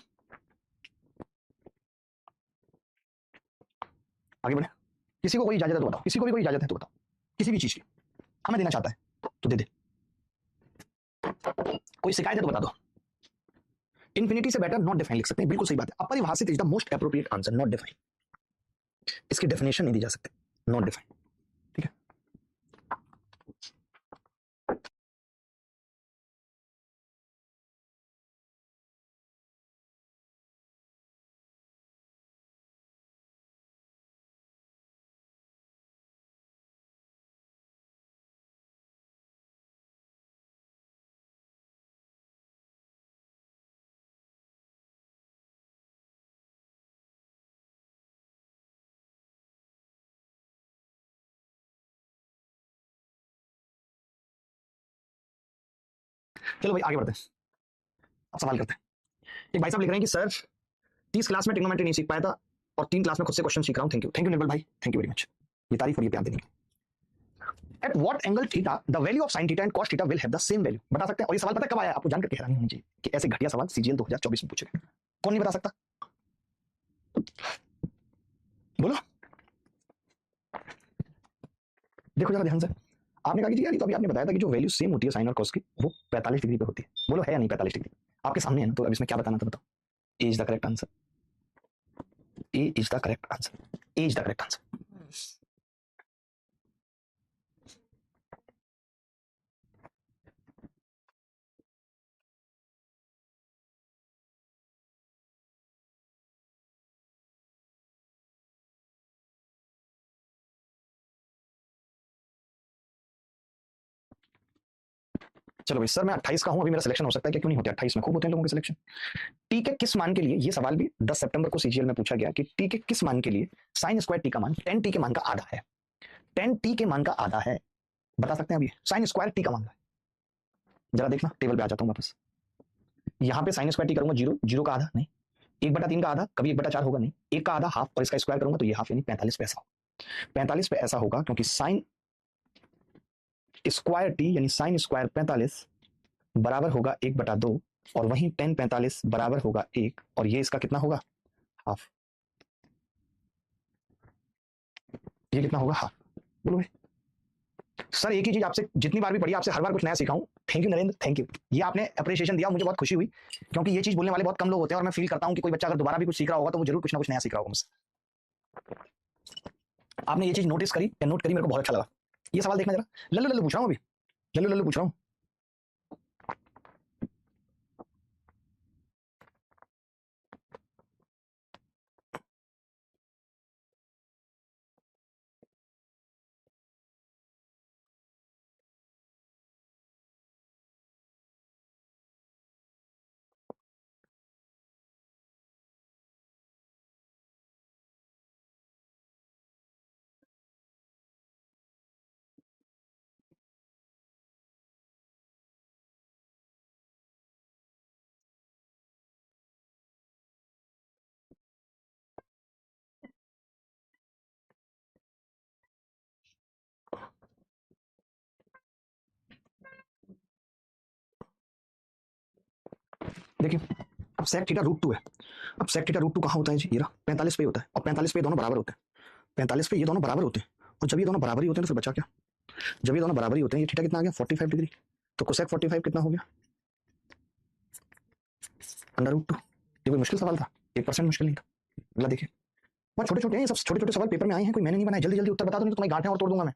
आगे बढ़े। किसी को कोई इजाजत है तो बताओ, किसी को भी कोई इजाजत है तो बताओ, किसी भी चीज की। हमें देना चाहता है तो दे दे। कोई शिकायत है तो बता दो। इन्फिनिटी से बेटर नॉट डिफाइन लिख सकते हैं, बिल्कुल सही बात है। अपरिभाषित is the most appropriate answer, not define. इसकी डेफिनेशन नहीं दी जा सकती, नॉट डिफाइन। ठीक है। चलो भाई आगे बढ़ते हैं, अब सवाल करते हैं। एक भाई साहब लिख रहे हैं कि सर 30 क्लास में ट्रिग्नोमेट्री नहीं सीख पाया था और 3 क्लास में खुद से क्वेश्चन सीख रहा हूं। थैंक यू, थैंक यू निर्मल भाई, थैंक यू वेरी मच। ये तारीफ और ये प्यार देने के लिए। At what angle theta the value of sine theta and cos theta will have the same value? बता सकते हैं? और ये सवाल पता है कब आया? आपको जानकर के हैरानी होनी चाहिए कि ऐसे घटिया सवाल सीजीएल 2024 में पूछे गए। कौन नहीं बता सकता? बोलो। देखो जरा ध्यान से। आपने कहा कि यार, तो अभी आपने बताया था कि जो वैल्यू सेम होती है साइन और कॉस की, वो 45 डिग्री पे होती है। बोलो है या नहीं 45 डिग्री? आपके सामने है ना, तो अब इसमें क्या बताना था बताओ। A is the correct answer, A is the correct answer, A is the correct answer. चलो भाई सर मैं 28 का हूं, अभी मेरा सिलेक्शन हो सकता है क्या? क्यों नहीं होते? 28 में खूब होते हैं लोगों के सिलेक्शन। टी के किस मान के लिए, ये सवाल भी 10 सितंबर को सीजीएल में पूछा गया कि टी के किस मान के लिए साइन स्क्वायर टी का मान 10 टी के मान का आधा है? 10 टी के मान का आधा है, बता सकते हैं अभी? साइन स्क्वायर टी का मान है। जरा देखना, टेबल पे आ जाता हूं वापस। यहाँ पे साइन स्क्वायर टी करूंगा, जीरो, जीरो का आधा नहीं, 1/3 का आधा, कभी 1/4 होगा नहीं, 1 का आधा हाफ, और इसका स्क्वायर करूंगा तो ये हाफ यानी 45 पे ऐसा होगा। 45 पे ऐसा होगा क्योंकि साइन स्क्वायर टी यानी साइन स्क्वायर 45 बराबर होगा 1/2, और वहीं 10 45 बराबर होगा 1, और ये इसका कितना होगा? हाफ। ये कितना होगा? हाफ। बोलो भाई। सर एक ही चीज आपसे जितनी बार भी पढ़ी, आपसे हर बार कुछ नया सीखा हूं। Thank you Narendra, thank you. ये आपने अप्रिशिएशन दिया, मुझे बहुत खुशी हुई, क्योंकि ये चीज बोलने वाले बहुत कम लोग होते हैं, और मैं फील करता हूं कि कोई बच्चा अगर दोबारा भी कुछ सीख रहा होगा तो वो जरूर कुछ ना कुछ नया सीख रहा होगा मुझसे। आपने ये चीज नोटिस करी या नोट करी, मेरे को बहुत अच्छा लगा। ये सवाल देखना जरा, लल्लू लल्लू पूछ रहा हूं अभी, लल्लू लल्लू पूछ रहा हूं। देखिए, अब sec थीटा √2 है। अब sec थीटा √2 कहाँ होता है जी? ये रहा, 45 पे ही होता है, और 45 पे ये दोनों बराबर होते हैं। 45 पे ये दोनों बराबर होते हैं, और जब ये दोनों बराबर ही होते हैं तो फिर बचा क्या? जब ये दोनों बराबर ही होते हैं, ये थीटा कितना आ गया? 45 डिग्री। तो कोसेक 45 कितना हो गया? √2। ये कोई मुश्किल सवाल था? 1% मुश्किल नहीं था। अगला देखिए, बहुत छोटे छोटे हैं ये सब, छोटे छोटे सवाल पेपर में आए हैं, कोई मैंने नहीं बनाए। जल्दी जल्दी उत्तर बता दो, नहीं तो तुम्हारी गांठें और तोड़ दूंगा मैं।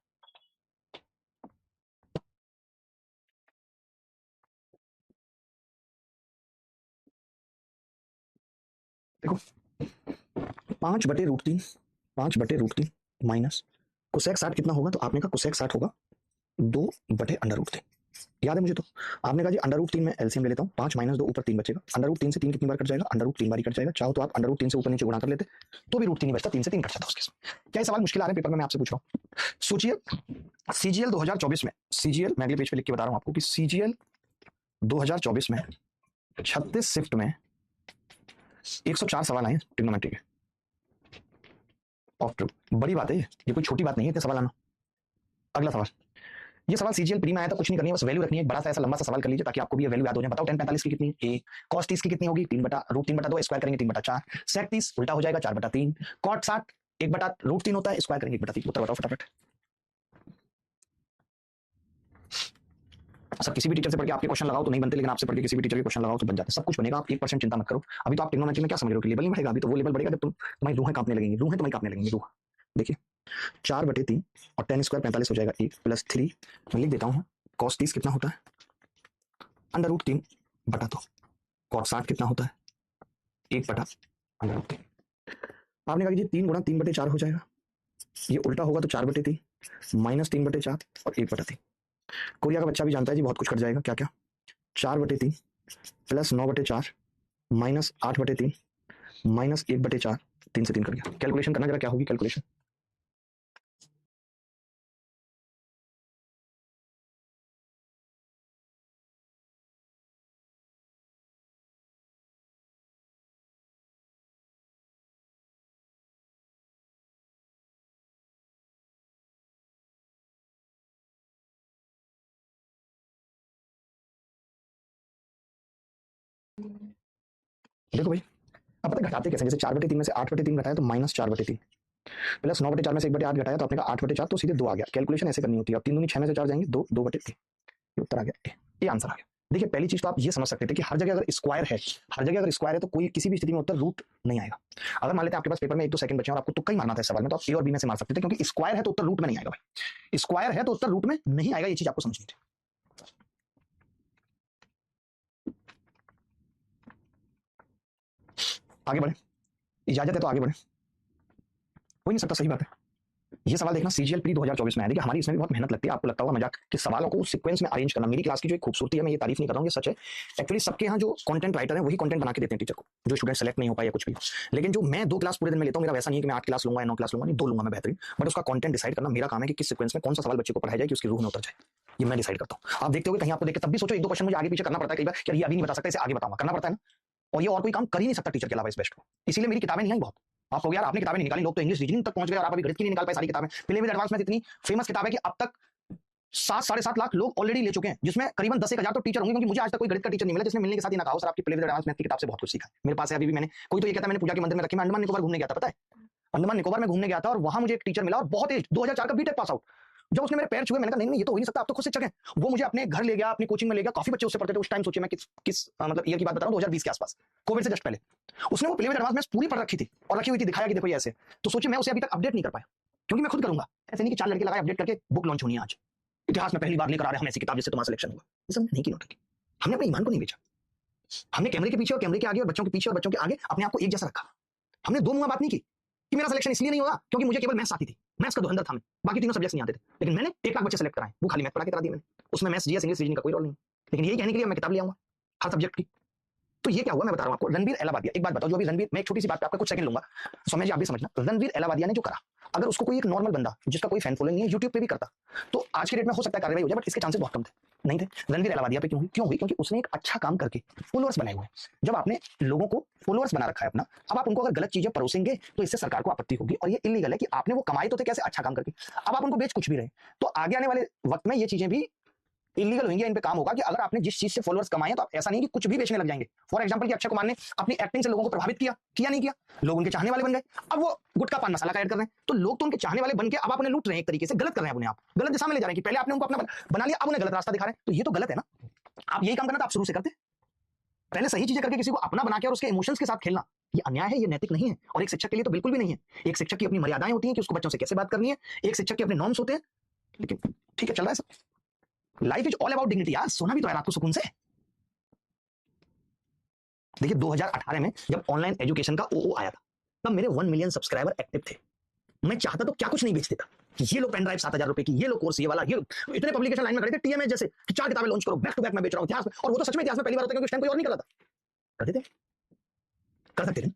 देखो 5/√3, 5/√3 माइनस कोसेक 60 कितना होगा, तो आपने कहा कोसेक 60 होगा 2/√3। याद है मुझे, तो आपने कहा जी √3 में एलसीएम ले लेता हूँ, 5 माइनस 2 ऊपर 3 बचेगा, √3 से 3 कितनी बार कट जाएगा, √3 बार ही कट जाएगा। चाहो तो आप √3 से ऊपर नीचे गुणा कर लेते तो भी √3 ही बचता, 3 से 3 कट जाता उसके। क्या ये सवाल मुश्किल आ रहे हैं पेपर में, मैं आपसे पूछ रहा हूँ। सोचिए सीजीएल 2024 में, सीजीएल मैं अगले पेज पे लिख के बता रहा हूँ आपको कि सीजीएल 2024 में 36 शिफ्ट में 104 सवाल आए ट्रिग्नोमेट्री के ऑफ ट्रू। बड़ी बात है ये कोई छोटी बात नहीं है इतने सवाल आना। अगला सवाल, ये सवाल सीजीएल प्री में आया था, कुछ नहीं करनी है, बस वैल्यू रखनी है। बड़ा सा ऐसा लंबा सा सवाल कर लीजिए ताकि आपको भी ये वैल्यू याद हो जाए। बताओ tan 45 की कितनी है, cos 30 की कितनी होगी, 3/√3/2 स्क्वायर करेंगे 3/4, sec 30 उल्टा हो जाएगा 4/3, cot 60 1/√3 होता है, स्क्वायर करेंगे 1/3। उत्तर बताओ फटाफट। सब किसी भी टीचर से पढ़ के आपके क्वेश्चन लगाओ तो नहीं बनते, लेकिन आपसे पढ़ के किसी भी टीचर के क्वेश्चन लगाओ तो बन जाते, सब कुछ बनेगा। आप 1% चिंता मत करो। अभी तो आप ट्रिग्नोमेट्री में क्या समझ रहे हो कि लेवल नहीं बढ़ेगा, अभी तो वो लेवल बढ़ेगा जब तुम्हारी रूहें कांपने लगेंगी, रूहें तुम्हारी कांपने लगेंगी। रूह देखिए 4/3 और 10 स्क्वायर 45 हो जाएगा 1 + 3, मैं लिख देता हूँ cos 30 कितना होता है √3/2, cot 60 कितना होता है 1/√3। आपने कहा कि 3 गुणा 3/4 हो जाएगा, ये उल्टा होगा तो 4/3 माइनस 3/4 और 1/3। कोरिया का बच्चा भी जानता है जी, बहुत कुछ कट जाएगा। क्या क्या, 4/3 प्लस 9/4 माइनस 8/3 माइनस 1/4, 3 से 3 कर गया। कैलकुलेशन करना जरा, क्या होगी कैलकुलेशन। देखो भाई, अब पता घटाते कैसे, जैसे 4/3 में से 8/3 घटाया तो माइनस 4/3, प्लस 9/4 में से 1/8 घटाया तो आपने कहा 8/4, तो सीधे 2 आ गया। कैलकुलेशन ऐसे करनी होती है। अब 3 दूनी 6 में से 4 जाएंगे 2, 2/3, ये उत्तर आ गया, ये आंसर आ गया। देखिए पहली चीज तो आप ये समझ सकते थे कि हर जगह अगर स्क्वायर है, हर जगह अगर स्क्वायर है तो कोई किसी भी स्थिति में उत्तर रूट नहीं आएगा। अगर मान लेते हैं आपके पास पेपर में 1-2 सेकंड बचे और आपको तुक्का ही मारना था इस सवाल में, तो आप ए और बी में से मार सकते थे, क्योंकि स्क्वायर है तो उत्तर रूट में नहीं आएगा भाई। स्क्वायर है तो उत्तर रूट में नहीं आएगा, ये चीज आपको समझनी थी। आगे बढ़े, इजाजत है तो आगे बढ़े, हो नहीं सकता, सही बात है। ये सवाल देखना सीजीएल प्री 2024 में है। देखिए हमारी इसमें भी बहुत मेहनत लगती है, आपको लगता होगा मजाक कि सवालों को सीक्वेंस में अरेंज करना। मेरी क्लास की जो एक खूबसूरती है, मैं ये तारीफ नहीं कर रहा हूँ, ये सच है। एक्चुअली सबके यहाँ जो कंटेंट राइटर है वही कंटेंट बना के देते हैं टीचर को, जो स्टूडेंट सेलेक्ट नहीं हो पाए या कुछ भी। लेकिन जो मैं 2 क्लास पूरे दिन में लेता हूँ, मेरा वैसा नहीं है कि मैं 8 क्लास लूंगा या 9 क्लास लूंगा, नहीं 2 लूंगा मैं बेहतरीन। बट उसका कंटेंट डिसाइड करना मेरा काम है कि किस सीक्वेंस में कौन सा सवाल बच्चे को पढ़ाया जाए कि उसकी रूह में उतर जाए, ये मैं डिसाइड करता हूँ। आप देखते हो कहीं आपको देख के तब भी सोचो 1-2 क्वेश्चन मुझे आगे पीछे करना पड़ता है कई बार, कि ये अभी नहीं बता सकता, इसे आगे बताऊंगा, करना पड़ता है ना। और ये और कोई काम कर ही नहीं सकता टीचर के अलावा इस बेस्ट को। इसीलिए मेरी किताबें नहीं आई बहुत। आप हो यार आपने किताबें नहीं निकाली, लोग तो इंग्लिश रीजनिंग तक पहुंच गए और आप अभी गणित की नहीं निकाल पाए सारी किताबें। प्रीलिमिनरी एडवांस में इतनी फेमस किताब है कि अब तक 7-7.5 लाख लोग ऑलरेडी ले चुके हैं, जिसमें करीबन 10-1 हजार तो टीचर होंगे, क्योंकि मुझे आज तक कोई गणित का टीचर नहीं मिला जिसने मिलने के साथ ही ना कहा सर आपकी प्रीलिमिनरी एडवांस मैथ की किताब से बहुत कुछ सीखा। मेरे पास है अभी भी, मैंने कोई तो ये कहता है मैंने पूजा के मंदिर में रखी। मैं अंडमान निकोबार घूमने गया था, पता है अंडमान निकोबार में घूमने गया था, और वहां मुझे एक टीचर मिला और बहुत एज 2004 का बीटेक पास आउट। जब उसने मेरे पैर छुए मैंने कहा नहीं नहीं ये तो हो नहीं सकता, आप तो खुद शिक्षक हैं। वो मुझे अपने घर ले गया, अपनी कोचिंग में ले गया, काफी बच्चे उससे पढ़ते थे उस टाइम। सोचिए मैं किस मतलब ईयर की बात बता रहा हूँ, 2020 के आसपास, कोविड से जस्ट पहले। उसने वो प्रीलिमिनरी एडवांस मैथ्स पूरी पढ़ रखी थी और रखी हुई थी, दिखाया कि देखो ये ऐसे। तो सोचिए मैं उसे अभी तक अपडेट नहीं कर पाया, क्योंकि मैं खुद करूंगा, ऐसे नहीं कि 4 लड़के लगाए अपडेट करके बुक लॉन्च होनी है आज, इतिहास में पहली बार लेकर आ रहे हम ऐसी किताब जिससे तुम्हारा सिलेक्शन होगा। ये सब नहीं की नौटंकी। हमने अपने ईमान को नहीं बेचा, हमने कैमरे के पीछे और कैमरे के आगे और बच्चों के पीछे और बच्चों के आगे अपने आप को एक जैसा रखा। हमने 2 मुंह बात नहीं की कि मेरा सिलेक्शन इसलिए नहीं होगा क्योंकि मुझे केवल मैथ्स आती थी, मैथ्स का धुरंधर था मैं, बाकी तीनों सब्जेक्ट्स नहीं आते थे, लेकिन मैंने 1 लाख बच्चे सेलेक्ट कराए, वो खाली मैथ पढ़ा के करा दिए मैंने। उसमें मैथ्स जीएस इंग्लिश रीजनिंग का कोई रोल नहीं, लेकिन यही कहने के लिए मैं किताब ले आऊंगा हर सब्जेक्ट की। तो ये क्या हुआ मैं बता रहा हूं आपको। रणवीर एलावादिया, एक बात बताओ, जो अभी रणवीर, मैं एक छोटी सी बात पे आपका कुछ सेकंड लूंगा, समझिए आप भी समझना। रणवीर एलावादिया ने जो करा, अगर उसको कोई एक नॉर्मल बंदा जिसका कोई फैन फॉलोइंग नहीं है यूट्यूब पे भी करता, तो आज के डेट में हो सकता है कार्रवाई हो जाए, बट इसके चांसेस बहुत कम थे, नहीं थे। रणवीर एलावादिया पे क्यों हुई? क्योंकि उसने एक अच्छा काम करके फॉलोअर्स बनाए हुए हैं। जब आपने लोगों को फॉलोअर्स बना रखा है अपना, अब आप उनको अगर गलत चीजें परोसेंगे तो इससे सरकार को आपत्ति होगी, और ये इलीगल है कि आपने वो कमाए तो थे कैसे अच्छा काम करके, अब आप उनको बेच कुछ भी रहे। तो आगे आने वाले वक्त में ये चीजें भी इलीगल होंगे, इन पे काम होगा कि अगर आपने जिस चीज से फॉलोअर्स कमाए तो आप ऐसा नहीं कि कुछ भी बेचने लग जाएंगे। फॉर एग्जांपल कि अक्षय कुमार ने अपनी एक्टिंग से लोगों को प्रभावित किया नहीं किया, लोग उनके चाहने वाले बन गए, अब वो गुटखा पान मसाला का ऐड कर रहे हैं, तो लोग तो उनके चाहने वाले बन के अब आप उन्हें लूट रहे हैं, एक तरीके से गलत कर रहे हैं अपने आप, गलत दिशा में ले जा रहे हैं कि पहले आपने उनको अपना बना लिया, अब उन्हें गलत रास्ता दिखा रहे हैं, तो ये तो गलत है ना। आप यही काम करना तो आप शुरू से करते, पहले सही चीजें करके किसी को अपना बना के और उसके इमोशंस के साथ खेलना, ये अन्याय है, ये नैतिक नहीं है, और एक शिक्षक के लिए तो बिल्कुल भी नहीं है। एक शिक्षक की अपनी मर्यादाएं होती हैं कि उसको बच्चों से कैसे बात करनी है, एक शिक्षक के अपने नॉर्म्स होते हैं, लेकिन ठीक है चल रहा है सब। Life is all about dignity यार, सोना भी तो है रात को सुकून से। देखिए 2018 में जब ऑनलाइन एजुकेशन का ओओ आया था, तब मेरे 1 मिलियन सब्सक्राइबर एक्टिव थे। मैं चाहता तो क्या कुछ नहीं बेच देता कि ये लो पेन ड्राइव 7,000 रुपए की, ये लो कोर्स ये वाला, ये इतने पब्लिकेशन लाइन में खड़े थे टीएमएच जैसे कि 4 किताबें लॉन्च करो, बैक टू बैक मैं बेच रहा हूं इतिहास में। और वो तो सच में इतिहास में पहली बार होता है, क्योंकि उस टाइम कोई और नहीं कर रहा था। कर देते, कर सकते थे।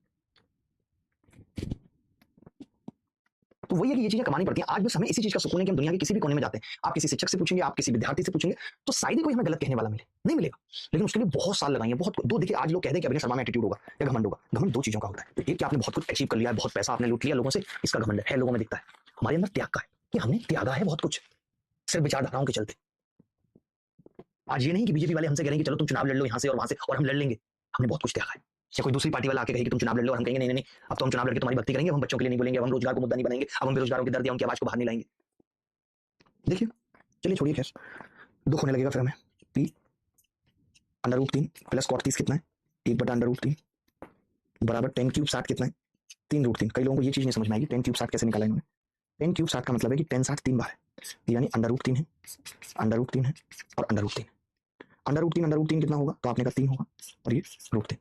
तो वही है कि ये चीजें कमानी पड़ती हैं। आज बस हमें इसी चीज का सुकून है कि हम दुनिया के किसी भी कोने में जाते हैं, आप किसी शिक्षक से पूछेंगे, आप किसी विद्यार्थी से पूछेंगे, तो शायद ही कोई हमें गलत कहने वाला मिले, नहीं मिलेगा। लेकिन उसके लिए बहुत साल लगाएंगे, बहुत दो। देखिए आज लोग कहते हैं कि अभिनय शर्मा में एटीट्यूड होगा या घमंड होगा। घमंड दो चीजों का होता है, एक कि आपने बहुत कुछ अचीव कर लिया है, बहुत पैसा आपने लूट लिया लोगों से, इसका घमंड है, लोगों में दिखता है। हमारे अंदर त्याग का है कि हमने त्यागा है बहुत कुछ, सिर्फ विचारधाराओं के चलते। आज ये नहीं कि बीजेपी वाले हमसे कह रहे हैं कि चलो तुम चुनाव लड़ लो यहाँ से और वहां से, और हम लड़ लेंगे। हमने बहुत कुछ त्यागा है। या कोई दूसरी पार्टी वाला आके कहे कि तुम चुनाव लड़ लो, और हम कहेंगे नहीं नहीं, अब तो हम चुनाव लड़के तुम्हारी भक्ति करेंगे, हम बच्चों के लिए नहीं बोलेंगे, अब हम रोजगार को मुद्दा नहीं बनाएंगे, अब हम बेरोजगारों के दर्द या उनकी आवाज को बाहर नहीं लाएंगे। देखिए चलिए छोड़िए, खैर दुख होने लगेगा फिर हमें। पी √3 प्लस कॉट 30 कितना है, 1/√3 बराबर 10 क्यूब 60 कितना है, 3√3। कई लोगों को ये चीज नहीं समझ में आएगी 10 क्यूब 60 कैसे निकाला इन्होंने। 10 क्यूब 60 का मतलब है कि 10 60 3 बार है, यानी √3 है, √3 है और √3। √3 कितना होगा, तो आपने कहा 3 होगा, और ये √3,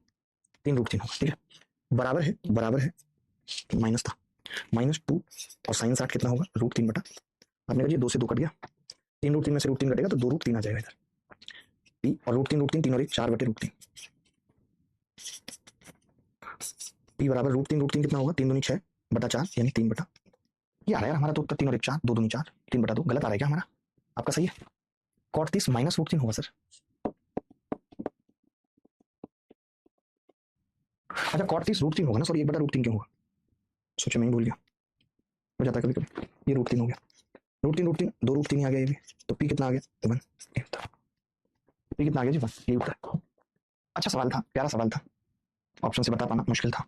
3√3 होगा। ठीक है, बराबर है माइनस था, -2 और साइन 60 कितना होगा, √3 बटा, आपने कहा जी 2 से 2 कट गया, 3√3 में से √3 कटेगा तो 2√3 आ जाएगा इधर। पी और √3 3 और 1 4/√3। पी बराबर √3 कितना होगा, 3 दूनी 6 बटा 4, यानी 3 बटा, ये आ रहा है हमारा तो उत्तर 3 और 1 4, 2 दूनी 4, 3/2। गलत आ रहा है क्या हमारा, आपका सही है। कॉट 30 माइनस √3 होगा सर। अच्छा कॉट 30 √3 होगा ना, सॉरी 1/√3 क्यों होगा, सोचे मैं ही भूल गया, हो जाता है कभी कभी। ये √3 हो गया, √3 2 √3 आ गया ये भी, तो पी कितना आ गया 1, पी कितना आ गया जी 1, ये उत्तर। अच्छा सवाल था, प्यारा सवाल था, ऑप्शन से बता पाना मुश्किल था।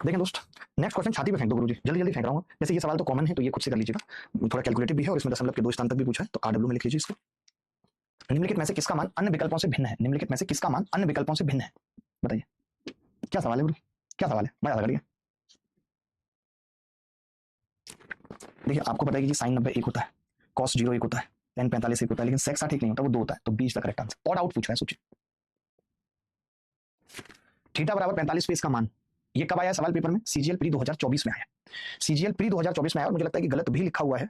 देखें दोस्त, नेक्स्ट क्वेश्चन छाती पे फेंक दो गुरुजी, जल्दी जल्दी फेंक रहा हूँ। जैसे ये सवाल तो कॉमन है, तो ये खुद से कर लीजिएगा, थोड़ा कैलकुलेटिव भी है और इसमें दशमलव के 2 स्थान तक भी पूछा है, तो RW में लिख लीजिए इसको। निम्नलिखित में से किसका मान अन्य विकल्पों से भिन्न है, निम्नलिखित में से किसका मान अन्य विकल्पों से भिन्न है, बताइए क्या सवाल है गुरु, क्या सवाल है, मैं करिए। देखिए आपको पता है कि साइन 90 1 होता है, कॉस 0 1 होता है, tan 45 1 होता है, लेकिन सेक 60 1 नहीं होता, वो 2 होता है, तो 20 का करेक्ट आंसर। ऑड आउट पूछा है, सोचिए थीटा बराबर 45 पे इसका मान, ये कब आया सवाल पेपर में, सीजीएल प्री 2024 में आया, सीजीएल प्री 2024 में आया, और मुझे लगता है कि गलत भी लिखा हुआ है,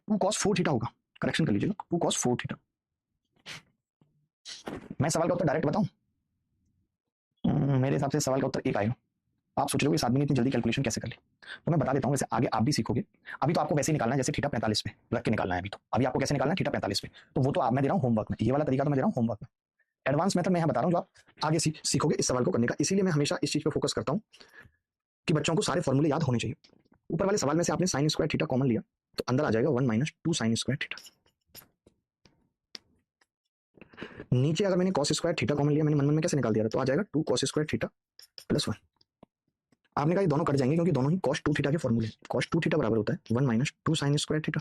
2 cos 4 थीटा होगा, करेक्शन कर लीजिएगा, 2 cos 4 थीटा। मैं सवाल का उत्तर डायरेक्ट बताऊं, मेरे हिसाब से सवाल का उत्तर 1 आएगा। आप सोच रहे हो इस आदमी ने इतनी जल्दी कैलकुलेशन कैसे कर ली, तो मैं बता देता हूं, वैसे आगे आप भी सीखोगे। अभी तो आपको वैसे ही निकालना है जैसे थीटा 45 पे रख के निकालना है, अभी आपको कैसे निकालना है थीटा 45 पे, तो वो तो मैं दे रहा हूं होमवर्क में, ये वाला तरीका तो मैं दे रहा हूं होमवर्क में। एडवांस मेथड मैं यहाँ बता रहा हूँ जो आप आगे सीखोगे इस सवाल को करने का, इसीलिए मैं हमेशा इस चीज पे फोकस करता हूँ कि बच्चों को सारे फॉर्मूले याद होने चाहिए। ऊपर वाले सवाल में से आपने साइन स्क्वायर थीटा कॉमन लिया, तो अंदर आ जाएगा 1 - 2 साइन स्क्वायर थीटा। नीचे अगर मैंने कॉस स्क्वायर थीटा कॉमन लिया, मैंने मन में कैसे निकाल दिया था, तो आ जाएगा 2 cos स्क्वायर थीटा प्लस 1। आपने कहा ये दोनों कट जाएंगे क्योंकि दोनों ही cos 2 थीटा के फॉर्मूले, cos 2 थीटा बराबर होता है 1 - 2 साइन स्क्वायर थीटा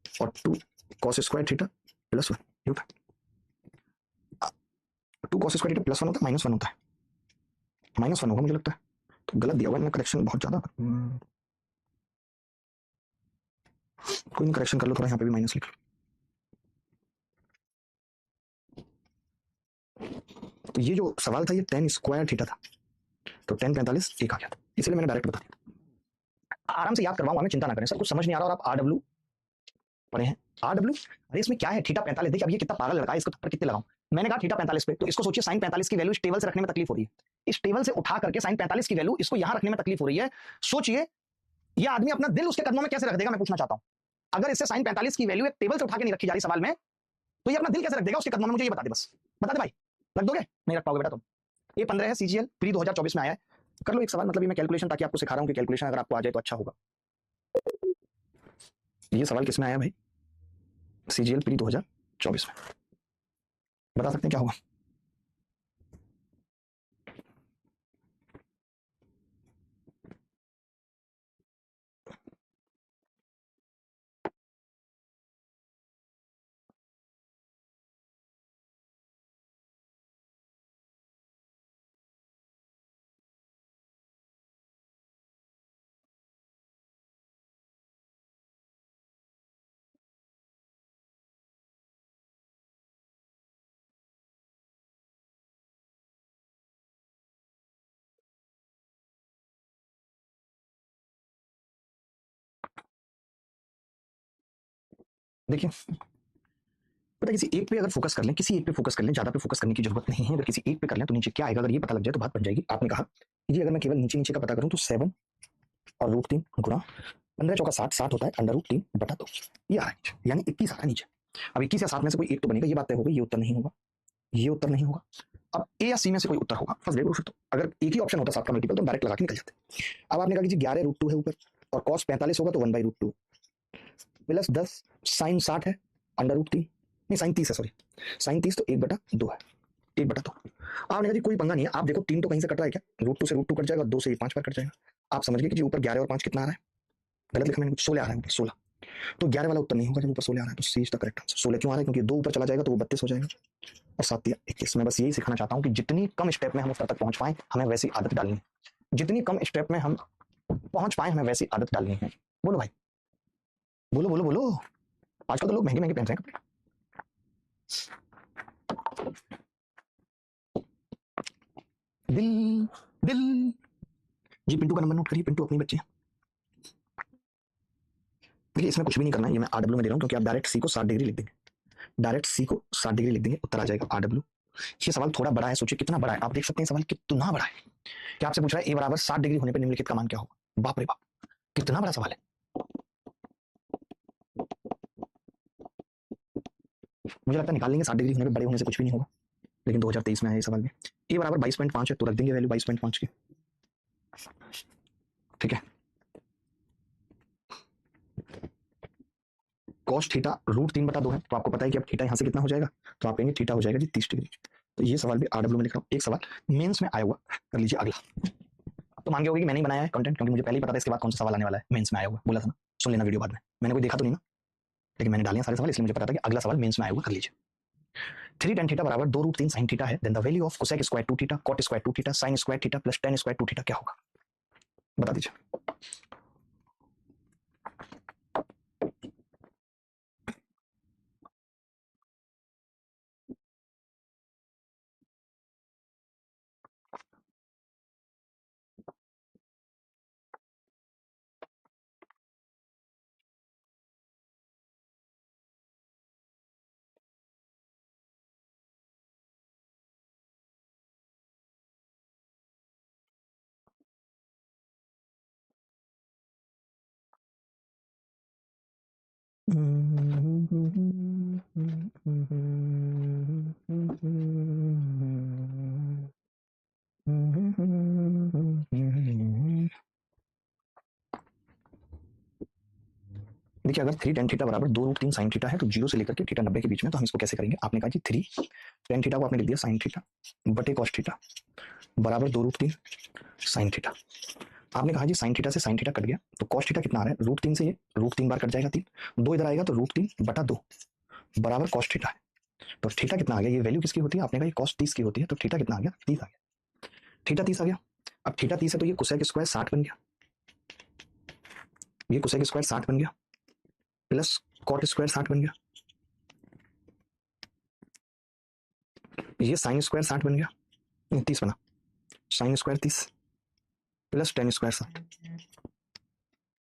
और 2 cos स्क्वायर थीटा प्लस 1, ये होता है 2 cos स्क्वायर थीटा प्लस 1 होता है, -1 होता है, -1 होगा मुझे लगता है, तो गलत दिया हुआ है, करेक्शन बहुत ज्यादा, कोई नहीं करेक्शन कर लो थोड़ा, यहाँ पे भी माइनस लिख लो। तो ये जो सवाल था ये tan स्क्वायर थीटा था, तो tan 45 1 आ गया था, इसलिए मैंने डायरेक्ट बता दिया। आराम से याद करवाऊंगा, हमें चिंता ना करें, सर कुछ समझ नहीं आ रहा और आप RW पढ़े हैं, RW अरे इसमें क्या है, थीटा 45, देखिए अब ये कितना पागल लड़का है, इसको थप्पड़ कितने लगाऊं। मैंने कहा थीटा 45 पे, तो इसको सोचिए साइन 45 की वैल्यू इस टेबल से रखने में तकलीफ हो रही है, इस टेबल से उठा करके साइन 45 की वैल्यू इसको यहां रखने में तकलीफ हो रही है। सोचिए ये आदमी अपना दिल उसके कदमों में कैसे रख देगा, मैं पूछना चाहता हूं। अगर इससे साइन 45 की वैल्यू एक टेबल से उठा के नहीं रखी जा रही सवाल में, तो ये अपना दिल कैसे रख देगा उसके कदमों में, मुझे ये बता दे, बस बता दे भाई, रख दोगे, नहीं रख पाओगे बेटा तुम। ये 15 है, सीजीएल प्री 2024 में आया है, कर लो एक सवाल, मतलब ये मैं कैलकुलेशन ताकि आपको सिखा रहा हूं कि कैलकुलेशन अगर आपको आ जाए तो अच्छा होगा। ये सवाल किसमें आया भाई? सीजीएल प्री 2024 में। बता सकते हैं क्या होगा? देखिए, पता है किसी एक पे अगर फोकस कर लें, किसी एक पे फोकस कर लें, ज्यादा पे फोकस करने की जरूरत नहीं है। अगर किसी एक पे कर लें तो नीचे क्या आएगा, अगर ये पता लग जाए तो बात बन जाएगी। आपने कहा ये अगर मैं केवल नीचे नीचे का पता करूं तो 7 और √3 गुणा 15 चौका 60, 60 होता है √3 बटा 2, ये आ रहा है नीचे, यानी 21 आ रहा है नीचे। अब 21 या 7 में से कोई एक तो बनेगा, ये बात तय हो गई। ये उत्तर नहीं होगा, ये उत्तर नहीं होगा। अब ए या सी में से कोई उत्तर होगा, फर्स्ट देखो। फिर तो अगर एक ही ऑप्शन होता 7 का मल्टीपल तो डायरेक्ट लगा के निकल जाते। अब आपने कहा कि जी 11 √2 है ऊपर और कॉस 45 होगा तो 1/√2 प्लस 10 साइन 60 है √3, नहीं साइन 30 है, सॉरी साइन 30 तो 1/2 है, 1/2। आपने कहा जी कोई पंगा नहीं है। आप देखो 3 तो कहीं से कट रहा है क्या, √2 से √2 कट जाएगा और 2 से ये 5 बार कट जाएगा। आप समझ गए कि जी ऊपर 11 और 5 कितना आ रहा है? गलत लिखा मैंने, 16 आ रहा है, 16। तो 11 वाला उत्तर नहीं होगा जब ऊपर 16 आ रहा है, तो सी इज द करेक्ट आंसर। 16 क्यों आ रहा है? क्योंकि 2 ऊपर चला जाएगा तो वो 32 हो जाएगा और 7 या 21। मैं बस यही सिखाना चाहता हूँ कि जितनी कम स्टेप में हम उत्तर तक पहुंच पाए हमें वैसी आदत डालनी है। जितनी कम स्टेप में हम पहुंच पाए हमें वैसी आदत डालनी है। बोलो भाई, बोलो बोलो बोलो। आजकल तो लोग महंगे महंगे पहन रहे हैं कपड़े। दिल दिल जी पिंटू का नंबर नोट करिए, पिंटू अपनी बच्चे हैं। देखिए इसमें कुछ भी नहीं करना है, ये मैं आरडब्ल्यू में दे रहा हूँ क्योंकि आप डायरेक्ट सी को 60 डिग्री लिख देंगे, डायरेक्ट सी को 60 डिग्री लिख देंगे, उत्तर आ जाएगा आरडब्ल्यू। ये सवाल थोड़ा बड़ा है, सोचिए कितना बड़ा है। आप देख सकते हैं सवाल कितना बड़ा है। क्या आपसे पूछ रहा है ए बराबर 60 डिग्री होने पर निम्नलिखित का मान क्या होगा? बाप रे बाप, कितना बड़ा सवाल है। मुझे लगता है निकाल लेंगे, 60 डिग्री होने पर बड़े होने से कुछ भी नहीं होगा, लेकिन 2023 में है ये सवाल में। ए बराबर 22.5 है तो रख देंगे वैल्यू 22.5 की, ठीक है। कॉस थीटा √3/2 है, तो आपको पता है कि अब थीटा यहाँ से कितना हो जाएगा, तो आप कहेंगे थीटा हो जाएगा जी 30 डिग्री। तो ये सवाल भी आरडब्ल्यू में लिख रहा हूँ। एक सवाल मेंस में आया हुआ, कर लीजिए अगला। तो मान गए होगी कि मैंने ही बनाया है कंटेंट, क्योंकि मुझे पहले ही पता था इसके बाद कौन सा सवाल आने वाला है। मेंस में आया हुआ बोला था ना, सुन लेना वीडियो बाद में, मैंने कोई देखा तो नहीं ना, लेकिन मैंने डाले हैं सारे सवाल, इसलिए मुझे पता था कि अगला सवाल मेंस में आया हुआ, कर लीजिए। 3 tan थीटा बराबर 2 √3 sin थीटा है, then the value of cosec square 2 theta, cot square 2 theta, sine square theta plus tan square 2 theta क्या होगा? बता दीजिए। देखिए अगर 3 tan थीटा बराबर 2 √3 sin थीटा है तो 0 से लेकर के थीटा 90 के बीच में, तो हम इसको कैसे करेंगे? आपने कहा जी 3 tan थीटा को आपने लिख दिया sin थीटा बटे cos थीटा बराबर 2 √3 sin थीटा। आपने कहा जी sin थीटा से sin थीटा कट गया तो cos थीटा कितना आ रहा है? √3 से ये √3 बार कट जाएगा, 3 2 इधर आएगा तो √3/2 बराबर cos थीटा है। तो थीटा कितना आ गया? ये वैल्यू किसकी होती है? आपने कहा cos 30 की होती है, तो थीटा कितना आ गया? 30 आ गया। थीटा 30 आ गया। अब थीटा 30 है तो ये कोसेक स्क्वायर 60 बन गया, ये कोसेक स्क्वायर 60 बन गया प्लस कॉट स्क्वायर 60 बन गया, ये साइन स्क्वायर 60 बन गया, 30 बना, sine square 30 plus tan square 60।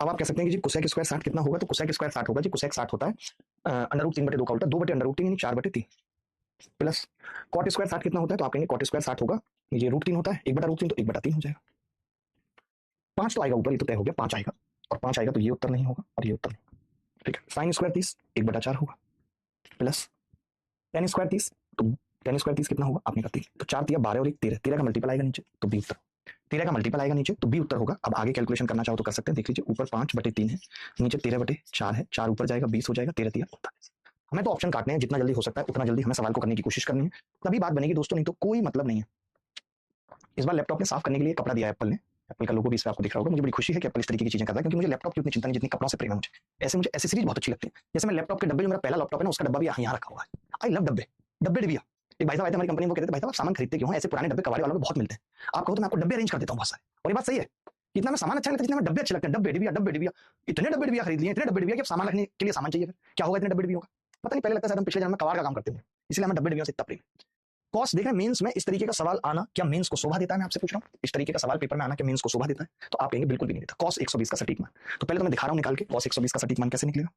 अब आप कह सकते हैं कि जी कोसेक स्क्वायर 60 कितना होगा? तो कोसेक स्क्वायर 60 होगा जी, कोसेक 60 होता है √3/2 का उल्टा, 2/√3 यानी 4/3 प्लस कॉट स्क्वायर 60 कितना होता है? तो आप कहेंगे कॉट स्क्वायर 60 होगा, ये √3 होता है, 1/√3 तो 1/3 हो जाएगा। 5 तो आएगा ऊपर, ये तो तय हो गया, 5 आएगा और 5 आएगा तो ये उत्तर नहीं होगा और ये उत्तर नहीं, ठीक है। साइन स्क्वायर 30 1/4 होगा प्लस tan स्क्वायर 30, तो tan स्क्वायर 30 कितना होगा? आपने कहा 3, तो 4 दिया 12 और 1 13, 13 का मल्टीपल आएगा नीचे, तो बी उत्तर। 13 का मल्टीपल आएगा नीचे तो बी उत्तर होगा। अब आगे कैलकुलेशन करना चाहो तो कर सकते हैं। देख लीजिए ऊपर 5/3 है, नीचे 13/4 है, 4 ऊपर जाएगा 20 हो जाएगा, 13 होता है। हमें तो ऑप्शन काटने हैं, जितना जल्दी हो सकता है उतना जल्दी हमें सवाल को करने की कोशिश करनी है, तभी बात बनेगी दोस्तों, नहीं तो कोई मतलब नहीं है। इस बार लैपटॉप में साफ करने के लिए कपड़ा दिया है एप्पल ने, एप्पल का लोगो भी इस पे आपको दिख रहा होगा। मुझे बड़ी खुशी है कि एप्पल इस तरीके की चीजें कर रहा है, क्योंकि मुझे लैपटॉप की उतनी चिंता नहीं जितनी कपड़ों से प्रेम है मुझे। ऐसे मुझे एसेसरीज बहुत अच्छी लगती है। जैसे मैं लैपटॉप के डब्बे, जो मेरा पहला लैपटॉप है ना, उसका डब्बा भी यहाँ रखा हुआ है। आई लव डब्बे, डब्बे डिबिया। एक भाई साहब आए थे हमारी कंपनी में, वो कहते थे भाई साहब आप सामान खरीदते क्यों हैं, ऐसे पुराने डब्बे कबाड़ी वालों में बहुत मिलते हैं, आप कहो तो मैं आपको डब्बे अरेंज कर देता हूँ बहुत सारे। और ये बात सही है, इतना मैं सामान अच्छा लगता है जितना मैं डब्बे अच्छे लगते हैं। डब्बे डिबिया, डब्बे डिबिया, इतने डब्बे डिबिया खरीद लिए, इतने डब्बे डिबिया कि अब सामान रखने के लिए सामान चाहिए, फिर क्या होगा इतने डब्बे डिबियों का, पता नहीं। पहले लगता है हम पिछले जन्म में कबाड़ का काम करते थे, इसलिए हमें डब्बे डिबियों से इतना प्रेम। कॉस देख रहे हैं, मेंस में इस तरीके का सवाल आना क्या मेंस को शोभा देता है? मैं आपसे पूछ रहा हूँ, इस तरीके का सवाल पेपर में आना क्या मेंस को शोभा देता है? तो आप कहेंगे बिल्कुल भी नहीं देता। कॉस 120 का सटीक मान, तो पहले तो मैं दिखा रहा हूँ निकाल के कॉस 120 का सटीक मान कैसे निकलेगा।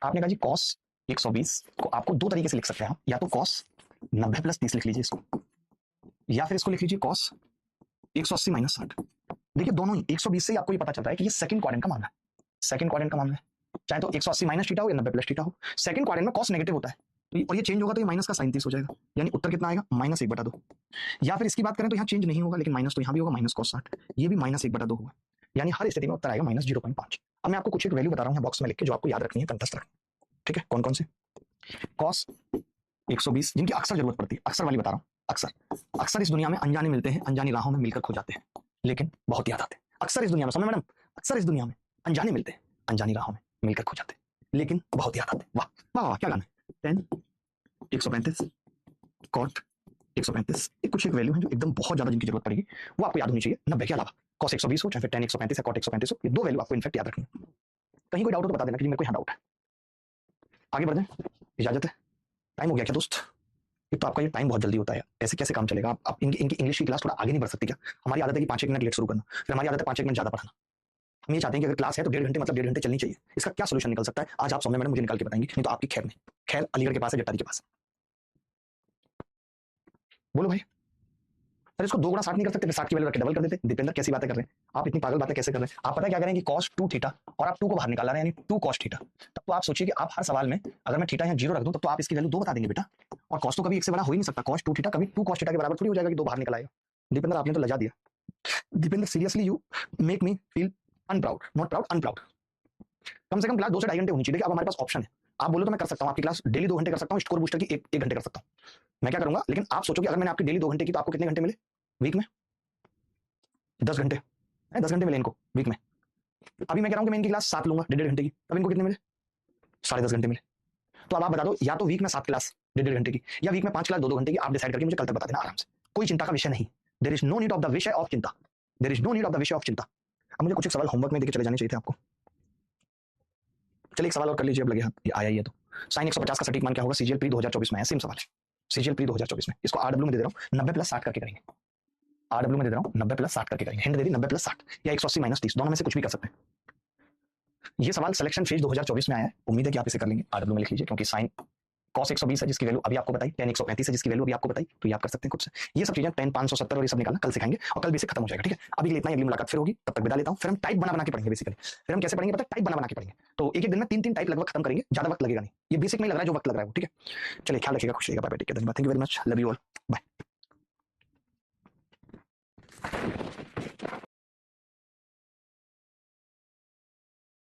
आपने कहा जी कॉस 120 को आपको दो तरीके से लिख सकते हैं आप, या तो कॉस 90 + 30 लिख लीजिए इसको, या फिर इसको लिख लीजिए कॉस 180 - 60। देखिए दोनों ही 120 से ही आपको ये पता चल रहा है कि ये सेकंड क्वाड्रेंट का मामला है, सेकंड क्वाड्रेंट का मामला है। चाहे तो 180 - थीटा हो या 90 + थीटा हो, सेकंड क्वाड्रेंट में कॉस नेगेटिव होता है, और ये चेंज होगा तो ये माइनस का साइन 30 हो जाएगा, यानी उत्तर कितना आएगा -1/2। या फिर इसकी बात करें तो यहाँ चेंज नहीं होगा, लेकिन माइनस तो यहाँ भी होगा, -cos 60, ये भी -1/2 होगा, यानी हर स्थिति में उत्तर आएगा -0.5। अब मैं आपको कुछ एक वैल्यू बता रहा हूँ बॉक्स में लिख के, जो आपको याद रखनी है, कंठस्थ रखनी है, ठीक है? कौन कौन से? कॉस 120 जिनकी अक्सर जरूरत पड़ती है, अक्सर वाली बता रहा हूँ, अक्सर अक्सर इस दुनिया में अनजाने मिलते हैं, अनजानी राहों में मिलकर खो जाते हैं, लेकिन बहुत याद आते हैं। अक्सर इस दुनिया में, समझ मैडम, अक्सर इस दुनिया में अनजाने मिलते हैं, अनजानी राहों में मिलकर खो जाते हैं, लेकिन बहुत याद आते हैं। वाह वाह वाह, क्या गाना है। 10 135 कॉट 135, ये कुछ एक वैल्यू है जो एकदम बहुत ज्यादा जिनकी जरूरत पड़ेगी, वो आपको याद होनी चाहिए 90 के अलावा। कॉस 120 हो चाहे फिर 10 135 है, कॉट 135 हो, ये दो वैल्यू आपको इनफेक्ट याद रखनी है। कहीं कोई डाउट हो तो बता देना कि मेरे को यहाँ डाउट है। आगे बढ़ जाए, इजाजत है। टाइम हो गया क्या दोस्त? एक तो आपका ये टाइम बहुत जल्दी होता है, ऐसे कैसे काम चलेगा? आप इनकी इनकी इंग्लिश की क्लास थोड़ा आगे नहीं बढ़ सकती क्या? हमारी आदत है कि 5-1 मिनट लेट शुरू करना, फिर हमारी आदत है 5-1 मिनट ज्यादा पढ़ाना। हम ये चाहते हैं कि अगर क्लास है तो 1.5 घंटे मतलब 1.5 घंटे चलनी चाहिए। इसका क्या सोल्यूशन निकल सकता है? आज आप सौम्य मैडम मुझे निकाल के बताएंगी, नहीं तो आपकी खैर नहीं। खैर अलीगढ़ के पास है, जट्टारी के पास। बोलो भाई। सर इसको 2 गुणा 60 नहीं कर सकते? 60 की वैल्यू रख के डबल कर देते। दीपेंद्र कैसी बातें कर रहे हैं आप, इतनी पागल बातें कैसे कर रहे हैं? आप पता है क्या करेंगे, cos 2 थीटा, और आप 2 को बाहर निकाल रहे हैं, यानी 2 cos थीटा। तब तो आप सोचिए कि आप हर सवाल में अगर मैं थीटा यहाँ 0 रख दूं, तब तो आप इसकी वैल्यू 2 बता देंगे बेटा। और cos तो कभी 1 से बड़ा हो ही नहीं सकता, cos 2 थीटा कभी 2 cos थीटा के बराबर थोड़ी हो जाएगा कि 2 बाहर निकल आएगा। दीपेंद्र आपने तो लजा दिया। Deependra seriously you make me feel unproud, not proud, unproud. कम से कम क्लास 2 से 2.5 घंटे होनी चाहिए। अब हमारे पास ऑप्शन है, आप बोलो तो मैं कर सकता हूँ आपकी क्लास डेली 2 घंटे कर सकता हूँ, स्कोर बूस्टर की 1 घंटे कर सकता हूँ, मैं क्या करूंगा। लेकिन आप सोचो कि अगर मैंने आपकी डेली 2 घंटे की, तो आपको कितने घंटे मिले वीक में? 10 घंटे, 10 घंटे मिले इनको वीक में। अभी मैं कह रहा हूँ कि मैं इनकी क्लास 7 लूंगा 1.5 घंटे की, तब इनको कितने मिले? 10.5 घंटे मिले। तो अब आप बता दो, या तो वीक में 7 क्लास 1.5 घंटे की, या वीक में 5 क्लास 2-2 घंटे की। आप डिसाइड करके मुझे कल तक बता देना आराम से, कोई चिंता का विषय नहीं। There is no need of the विषय ऑफ चिंता, there is no need of the विषय ऑफ चिंता। अब मुझे कुछ एक सवाल होमवर्क में देके चले जाने चाहिए थे आपको। चलिए एक सवाल और कर लीजिए, अब लगे हाथ, ये आया ही है तो। साइन 150 का सटीक मान क्या होगा? सीजीएल प्री 2024 में है, सेम सवाल है, सीजीएल प्री 2024 में। इसको आरडब्ल्यू में दे रहा हूँ, 90 + 60 करके करेंगे। आरडब्ल्यू में दे रहा हूँ 90 + 60 करके करेंगे। हिंट दे दी 90 + 60 या 180 - 30, दोनों में से कुछ भी कर सकते हैं। ये सवाल सिलेक्शन फेज 2024 में आया है, उम्मीद है कि आप इसे कर लेंगे। आरडब्ल्यू में लिख लीजिए, क्योंकि साइन cos 120 है जिसकी वैल्यू अभी आपको बताई, tan 135 है जिसकी वैल्यू अभी आपको बताई, तो ये आप कर सकते हैं खुद से। ये सब चीजें tan 570 और ये सब निकालना कल सिखाएंगे, और कल बेसिक खत्म हो जाएगा, ठीक है? अभी के लिए इतना ही, अगली मुलाकात फिर होगी, तब तक विदा लेता हूं। फिर हम टाइप बना के पढ़ेंगे बेसिकली। फिर हम कैसे पढ़ेंगे पता है? टाइप बना के पढ़ेंगे। तो एक दिन में 3-3 टाइप लगभग खत्म करेंगे, ज्यादा वक्त लगेगा नहीं। ये बेसिक नहीं लग रहा है जो वक्त लग रहा है वो, ठीक है? चलिए ख्याल रखिएगा, खुश रहिएगा, बाय बाय, टेक केयर, धन्यवाद, thank you very much, love you all, bye.